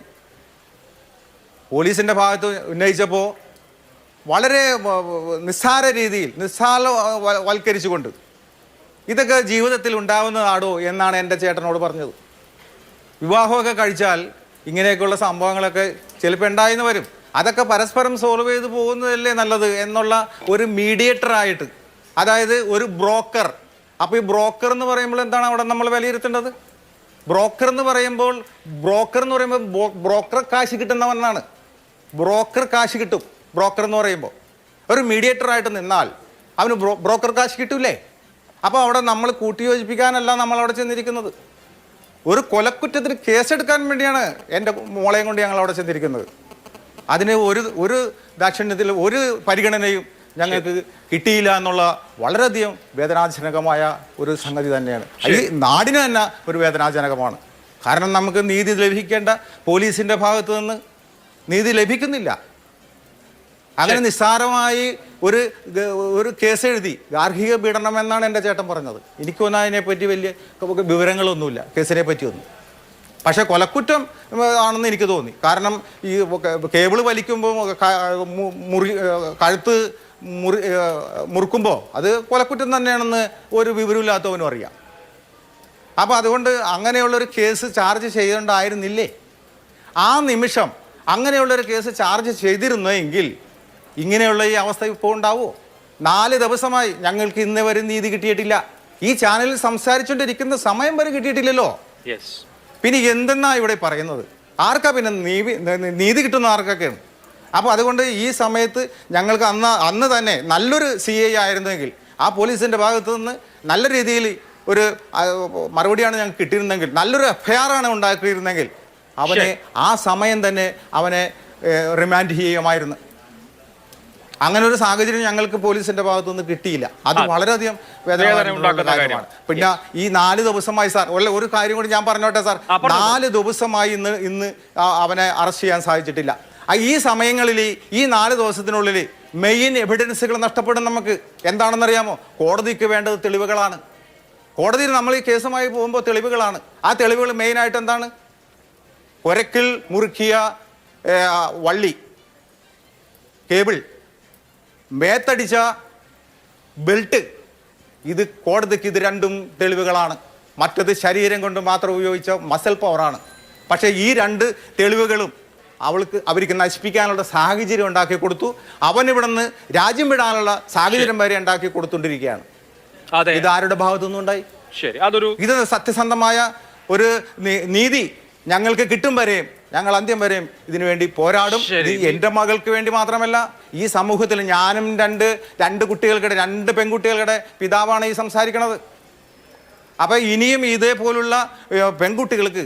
S7: പോലീസിൻ്റെ ഭാഗത്ത് ഉന്നയിച്ചപ്പോൾ വളരെ നിസ്സാര രീതിയിൽ നിസ്സാരവൽക്കരിച്ചുകൊണ്ട് ഇതൊക്കെ ജീവിതത്തിൽ ഉണ്ടാവുന്നതാണോ എന്നാണ് എൻ്റെ ചേട്ടനോട് പറഞ്ഞത്. വിവാഹമൊക്കെ കഴിച്ചാൽ ഇങ്ങനെയൊക്കെയുള്ള സംഭവങ്ങളൊക്കെ ചിലപ്പോൾ ഉണ്ടായിന്ന് വരും. അതൊക്കെ പരസ്പരം സോൾവ് ചെയ്ത് പോകുന്നതല്ലേ നല്ലത് എന്നുള്ള ഒരു മീഡിയേറ്ററായിട്ട്, അതായത് ഒരു ബ്രോക്കർ. അപ്പോൾ ഈ ബ്രോക്കർ എന്ന് പറയുമ്പോൾ എന്താണ് അവിടെ നമ്മൾ വിലയിരുത്തേണ്ടത്? ബ്രോക്കർ എന്ന് പറയുമ്പോൾ ബ്രോക്കർ കാശ് കിട്ടുന്നവനാണ്. ബ്രോക്കർ കാശ് കിട്ടും. ബ്രോക്കർ എന്ന് പറയുമ്പോൾ ഒരു മീഡിയേറ്ററായിട്ട് നിന്നാൽ അവന് ബ്രോക്കർ കാശ് കിട്ടൂലേ? അപ്പോൾ അവിടെ നമ്മൾ കൂട്ടിയോജിപ്പിക്കാനല്ല നമ്മളവിടെ ചെന്നിരിക്കുന്നത്. ഒരു കൊലക്കുറ്റത്തിന് കേസെടുക്കാൻ വേണ്ടിയാണ് എൻ്റെ മോളെയും കൊണ്ട് ഞങ്ങൾ അവിടെ ചെന്നിരിക്കുന്നത്. അതിന് ഒരു ദാക്ഷിണ്യത്തിൽ ഒരു പരിഗണനയും ഞങ്ങൾക്ക് കിട്ടിയില്ല എന്നുള്ള വളരെയധികം വേദനാജനകമായ ഒരു സംഗതി തന്നെയാണ്. ഈ നാടിന് തന്നെ ഒരു വേദനാജനകമാണ്. കാരണം നമുക്ക് നീതി ലഭിക്കേണ്ട പോലീസിൻ്റെ ഭാഗത്തു നിന്ന് നീതി ലഭിക്കുന്നില്ല. അങ്ങനെ നിസ്സാരമായി ഒരു കേസ് എഴുതി ഗാർഹിക പീഡനം എന്നാണ് എൻ്റെ ചേട്ടൻ പറഞ്ഞത്. എനിക്കൊന്നും അതിനെപ്പറ്റി വലിയ വിവരങ്ങളൊന്നുമില്ല, കേസിനെ പറ്റിയൊന്നും. പക്ഷേ കൊലക്കുറ്റം ആണെന്ന് എനിക്ക് തോന്നി. കാരണം ഈ കേബിള് വലിക്കുമ്പോൾ കഴുത്ത് മുറുക്കുമ്പോൾ അത് കൊലക്കുറ്റം തന്നെയാണെന്ന് ഒരു വിവരമില്ലാത്തവനും അറിയാം. അപ്പോൾ അതുകൊണ്ട് അങ്ങനെയുള്ളൊരു കേസ് ചാർജ് ചെയ്യേണ്ടായിരുന്നില്ലേ? ആ നിമിഷം അങ്ങനെയുള്ളൊരു കേസ് ചാർജ് ചെയ്തിരുന്നെങ്കിൽ ഇങ്ങനെയുള്ള ഈ അവസ്ഥ ഇപ്പോൾ ഉണ്ടാവുമോ? 4 ദിവസമായി ഞങ്ങൾക്ക് ഇന്ന് വരെ നീതി കിട്ടിയിട്ടില്ല. ഈ ചാനലിൽ സംസാരിച്ചുകൊണ്ടിരിക്കുന്ന സമയം വരെ കിട്ടിയിട്ടില്ലല്ലോ. പിന്നെ എന്തെന്നാ ഇവിടെ പറയുന്നത്? ആർക്കാ പിന്നെ നീതി കിട്ടുന്ന ആർക്കൊക്കെയാണ്? അപ്പോൾ അതുകൊണ്ട് ഈ സമയത്ത് ഞങ്ങൾക്ക് അന്ന് തന്നെ നല്ലൊരു CI ആയിരുന്നെങ്കിൽ, ആ പോലീസിൻ്റെ ഭാഗത്തു നിന്ന് നല്ല രീതിയിൽ ഒരു മറുപടിയാണ് ഞങ്ങൾക്ക് കിട്ടിയിരുന്നെങ്കിൽ, നല്ലൊരു FIR ആണ് ഉണ്ടാക്കിയിരുന്നെങ്കിൽ അവനെ ആ സമയം തന്നെ അവനെ റിമാൻഡ് ചെയ്യുമായിരുന്നു. അങ്ങനെ ഒരു സാഹചര്യം ഞങ്ങൾക്ക് പോലീസിന്റെ ഭാഗത്തുനിന്ന് കിട്ടിയില്ല. അത് വളരെയധികം വേദന കാര്യമാണ്. പിന്നെ ഈ 4 ദിവസമായി സാർ ഒരു കാര്യം കൂടി ഞാൻ പറഞ്ഞോട്ടെ സാർ, 4 ദിവസമായി ഇന്ന് അവനെ അറസ്റ്റ് ചെയ്യാൻ സാധിച്ചിട്ടില്ല. ഈ സമയങ്ങളിൽ ഈ 4 ദിവസത്തിനുള്ളിൽ മെയിൻ എവിഡൻസുകൾ നഷ്ടപ്പെടും. നമുക്ക് എന്താണെന്നറിയാമോ? കോടതിക്ക് വേണ്ടത് തെളിവുകളാണ്. കോടതിയിൽ നമ്മൾ ഈ കേസുമായി പോകുമ്പോൾ തെളിവുകളാണ്. ആ തെളിവുകൾ മെയിനായിട്ട് എന്താണ്? ഒരക്കിൽ മുറുക്കിയ വള്ളി, കേബിൾ, മേത്തടിച്ച ബെൽറ്റ്, ഇത് കോടതിക്ക് ഇത് രണ്ടും തെളിവുകളാണ്. മറ്റത് ശരീരം കൊണ്ട് മാത്രം ഉപയോഗിച്ച മസിൽ പവറാണ്. പക്ഷേ ഈ 2 തെളിവുകളും അവർക്ക് നശിപ്പിക്കാനുള്ള സാഹചര്യം ഉണ്ടാക്കി കൊടുത്തു. അവനിവിടുന്ന് രാജ്യം വിടാനുള്ള സാഹചര്യം വരെ ഉണ്ടാക്കി കൊടുത്തുകൊണ്ടിരിക്കുകയാണ്. ഇത് ആരുടെ ഭാഗത്തുനിന്നും ഉണ്ടായി? ഇത് സത്യസന്ധമായ ഒരു നീതി ഞങ്ങൾക്ക് കിട്ടും വരെയും ഞങ്ങൾ അന്ത്യം വരെയും ഇതിനു വേണ്ടി പോരാടും. എൻ്റെ മകൾക്ക് വേണ്ടി മാത്രമല്ല, ഈ സമൂഹത്തിൽ ഞാനും രണ്ട് കുട്ടികൾക്കിടെ 2 പെൺകുട്ടികളുടെ പിതാവാണ് ഈ സംസാരിക്കുന്നത്. അപ്പം ഇനിയും ഇതേപോലുള്ള പെൺകുട്ടികൾക്ക്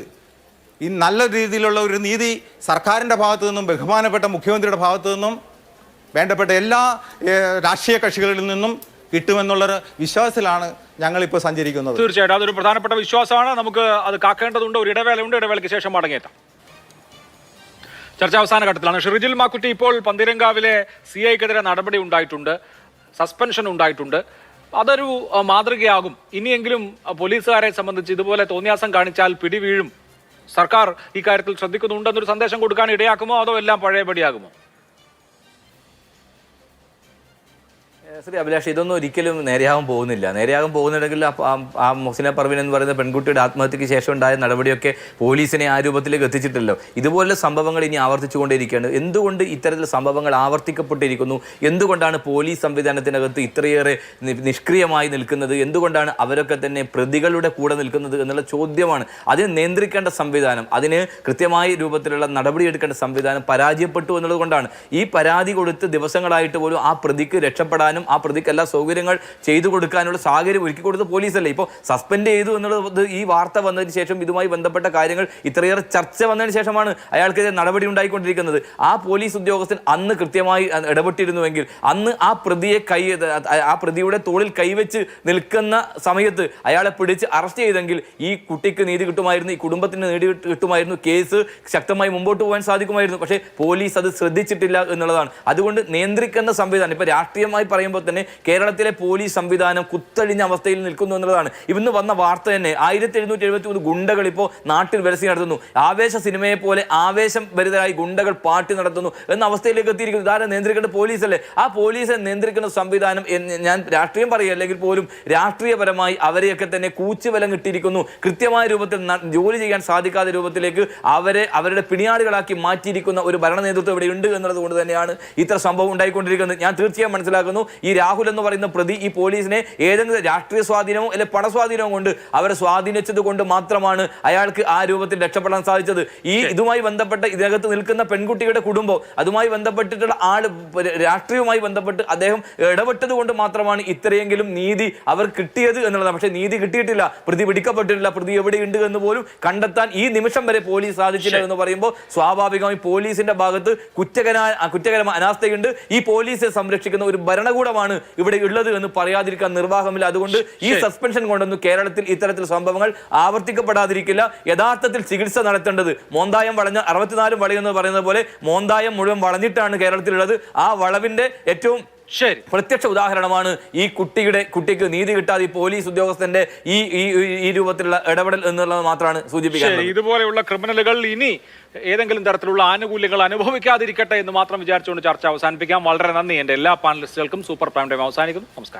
S7: ഈ നല്ല രീതിയിലുള്ള ഒരു നീതി സർക്കാരിൻ്റെ ഭാഗത്തു നിന്നും, ബഹുമാനപ്പെട്ട മുഖ്യമന്ത്രിയുടെ ഭാഗത്തു നിന്നും, വേണ്ടപ്പെട്ട എല്ലാ രാഷ്ട്രീയ കക്ഷികളിൽ നിന്നും കിട്ടുമെന്നുള്ളൊരു വിശ്വാസത്തിലാണ് ഞങ്ങളിപ്പോൾ സഞ്ചരിക്കുന്നത്.
S1: തീർച്ചയായിട്ടും അതൊരു പ്രധാനപ്പെട്ട വിശ്വാസമാണ്. നമുക്ക് അത് കാക്കേണ്ടതുണ്ട്. ഒരു ഇടവേളയുണ്ട്. ഇടവേളയ്ക്ക് ശേഷം മടങ്ങിയെത്താം. ചർച്ച അവസാന ഘട്ടത്തിലാണ്. ഷിറിജിൽ മാക്കുറ്റി, ഇപ്പോൾ പന്തീരങ്കാവിലെ CIക്കെതിരെ നടപടി ഉണ്ടായിട്ടുണ്ട്, സസ്പെൻഷൻ ഉണ്ടായിട്ടുണ്ട്. അതൊരു മാതൃകയാകും. ഇനിയെങ്കിലും പോലീസുകാരെ സംബന്ധിച്ച് ഇതുപോലെ തോന്നിയാസം കാണിച്ചാൽ പിടിവീഴും, സർക്കാർ ഈ കാര്യത്തിൽ ശ്രദ്ധിക്കുന്നുണ്ടെന്നൊരു സന്ദേശം കൊടുക്കാൻ ഇടയാക്കുമോ, അതോ എല്ലാം പഴയപടിയാകുമോ?
S5: ശ്രീ അഭിലാഷ്, ഇതൊന്നും ഒരിക്കലും നേരെയാകാൻ പോകുന്നുണ്ടെങ്കിൽ ആ മുഹ്സിന പർവീൻ എന്ന് പറയുന്ന പെൺകുട്ടിയുടെ ആത്മഹത്യക്ക് ശേഷം ഉണ്ടായ നടപടിയൊക്കെ പോലീസിനെ ആ രൂപത്തിലേക്ക് എത്തിച്ചിട്ടല്ലോ. ഇതുപോലുള്ള സംഭവങ്ങൾ ഇനി ആവർത്തിച്ചുകൊണ്ടേയിരിക്കുകയാണ്. എന്തുകൊണ്ട് ഇത്തരത്തിലുള്ള സംഭവങ്ങൾ ആവർത്തിക്കപ്പെട്ടിരിക്കുന്നു? എന്തുകൊണ്ടാണ് പോലീസ് സംവിധാനത്തിനകത്ത് ഇത്രയേറെ നിഷ്ക്രിയമായി നിൽക്കുന്നത്? എന്തുകൊണ്ടാണ് അവരൊക്കെ തന്നെ പ്രതികളുടെ കൂടെ നിൽക്കുന്നത് എന്നുള്ള ചോദ്യമാണ്. അതിനെ നിയന്ത്രിക്കേണ്ട സംവിധാനം, അതിന് കൃത്യമായ രൂപത്തിലുള്ള നടപടിയെടുക്കേണ്ട സംവിധാനം പരാജയപ്പെട്ടു എന്നുള്ളത് കൊണ്ടാണ്. ഈ പരാതി കൊടുത്ത് ദിവസങ്ങളായിട്ട് പോലും ആ പ്രതിക്ക് രക്ഷപ്പെടാനും ആ പ്രതിക്ക് എല്ലാ സൗകര്യങ്ങൾ ചെയ്തു കൊടുക്കാനുള്ള സാഹചര്യം ഒരുക്കി കൊടുത്ത പോലീസല്ലേ. ഇപ്പോൾ സസ്പെൻഡ് ചെയ്തു എന്നുള്ളത് ഈ വാർത്ത വന്നതിന് ശേഷം, ഇതുമായി ബന്ധപ്പെട്ട കാര്യങ്ങൾ ഇത്രയേറെ ചർച്ച വന്നതിന് ശേഷമാണ് അയാൾക്കെതിരെ നടപടി ഉണ്ടായിക്കൊണ്ടിരിക്കുന്നത്. ആ പോലീസ് ഉദ്യോഗസ്ഥൻ അന്ന് കൃത്യമായി ഇടപെട്ടിരുന്നുവെങ്കിൽ, അന്ന് ആ പ്രതിയുടെ തോളിൽ കൈവച്ച് നിൽക്കുന്ന സമയത്ത് അയാളെ പിടിച്ച് അറസ്റ്റ് ചെയ്തെങ്കിൽ ഈ കുട്ടിക്ക് നീതി കിട്ടുമായിരുന്നു, ഈ കുടുംബത്തിന് നീതി കിട്ടുമായിരുന്നു, കേസ് ശക്തമായി മുമ്പോട്ട് പോകാൻ സാധിക്കുമായിരുന്നു. പക്ഷേ പോലീസ് അത് ശ്രദ്ധിച്ചിട്ടില്ല എന്നുള്ളതാണ്. അതുകൊണ്ട് നിയന്ത്രിക്കുന്ന സംവിധാനം, ഇപ്പൊ രാഷ്ട്രീയമായി പറയുമ്പോൾ തന്നെ കേരളത്തിലെ പോലീസ് സംവിധാനം കുത്തഴിഞ്ഞ അവസ്ഥയിൽ നിൽക്കുന്നു എന്നുള്ളതാണ്. ഇന്ന് വന്ന വാർത്ത തന്നെ 1773 ഗുണ്ടകൾ ഇപ്പോൾ നാട്ടിൽ വലസി നടത്തുന്നു. ആവേശ സിനിമയെ പോലെ ആവേശം ഭരിതരായി ഗുണ്ടകൾ പാർട്ടി നടത്തുന്നു എന്ന അവസ്ഥയിലേക്ക് എത്തിയിരിക്കുന്നു. ഇതാരെ നിയന്ത്രിക്കേണ്ട? പോലീസല്ലേ. ആ പോലീസെ നിയന്ത്രിക്കുന്ന സംവിധാനം, ഞാൻ രാഷ്ട്രീയം പറയുകയല്ലെങ്കിൽ പോലും രാഷ്ട്രീയപരമായി അവരെയൊക്കെ തന്നെ കൂച്ചുവിലം കിട്ടിയിരിക്കുന്നു. കൃത്യമായ രൂപത്തിൽ ജോലി ചെയ്യാൻ സാധിക്കാത്ത രൂപത്തിലേക്ക് അവരുടെ പിണിയാടുകളാക്കി മാറ്റിയിരിക്കുന്ന ഒരു ഭരണ നേതൃത്വം ഇവിടെ ഉണ്ട് എന്നുള്ളത് കൊണ്ട് തന്നെയാണ് ഇത്ര സംഭവം ഉണ്ടായിക്കൊണ്ടിരിക്കുന്നത്. ഞാൻ തീർച്ചയായും മനസ്സിലാക്കുന്നു, ഈ രാഹുൽ എന്ന് പറയുന്ന പ്രതി ഈ പോലീസിനെ ഏതെങ്കിലും രാഷ്ട്രീയ സ്വാധീനമോ അല്ലെങ്കിൽ പണസ്വാധീനമോ കൊണ്ട് അവരെ സ്വാധീനിച്ചത് കൊണ്ട് മാത്രമാണ് അയാൾക്ക് ആ രൂപത്തിൽ രക്ഷപ്പെടാൻ സാധിച്ചത്. ഇതുമായി ബന്ധപ്പെട്ട് ഇതിനകത്ത് നിൽക്കുന്ന പെൺകുട്ടിയുടെ കുടുംബം, അതുമായി ബന്ധപ്പെട്ടിട്ടുള്ള രാഷ്ട്രീയവുമായി ബന്ധപ്പെട്ട് അദ്ദേഹം ഇടപെട്ടത് കൊണ്ട് മാത്രമാണ് ഇത്രയെങ്കിലും നീതി അവർ കിട്ടിയത് എന്നുള്ളതാണ്. പക്ഷേ നീതി കിട്ടിയിട്ടില്ല, പ്രതി പിടിക്കപ്പെട്ടിട്ടില്ല, പ്രതി എവിടെയുണ്ട് എന്ന് പോലും കണ്ടെത്താൻ ഈ നിമിഷം വരെ പോലീസ് സാധിച്ചില്ല എന്ന് പറയുമ്പോൾ സ്വാഭാവികമായി പോലീസിന്റെ ഭാഗത്ത് കുറ്റകരമായ അനാസ്ഥയുണ്ട്. ഈ പോലീസെ സംരക്ഷിക്കുന്ന ഒരു ഭരണകൂടമാണ് ഇവിടെ ഉള്ളത് എന്ന് പറയാതിരിക്കാൻ നിർവാഹമില്ല. അതുകൊണ്ട് ഈ സസ്പെൻഷൻ കൊണ്ടൊന്നും കേരളത്തിൽ ഇത്തരത്തിൽ സംഭവങ്ങൾ ആവർത്തിക്കപ്പെടാതിരിക്കില്ല. യഥാർത്ഥത്തിൽ ചികിത്സ നടത്തേണ്ടത് മോന്തായം വളഞ്ഞ 64 വളയെന്ന് പറയുന്നത് പോലെ മോന്തായം മുഴുവൻ വളഞ്ഞിട്ടാണ് കേരളത്തിലുള്ളത്. ആ വളവിന്റെ ഏറ്റവും പ്രത്യക്ഷ ഉദാഹരണമാണ് ഈ കുട്ടിക്ക് നീതി കിട്ടാതെ ഈ പോലീസ് ഉദ്യോഗസ്ഥന്റെ ഈ രൂപത്തിലുള്ള ഇടപെടൽ എന്നുള്ളത് മാത്രമാണ് സൂചിപ്പിക്കുന്നത്.
S1: ഇതുപോലെയുള്ള ക്രിമിനലുകൾ ഇനി ഏതെങ്കിലും തരത്തിലുള്ള ആനുകൂല്യങ്ങൾ അനുഭവിക്കാതിരിക്കട്ടെ എന്ന് മാത്രം വിചാരിച്ചുകൊണ്ട് ചർച്ച അവസാനിപ്പിക്കാം. വളരെ നന്ദി. എൻ്റെ എല്ലാ പാനലിസ്റ്റുകൾക്കും. സൂപ്പർ പ്രൈം ടൈം അവസാനിക്കുന്നു. നമസ്കാരം.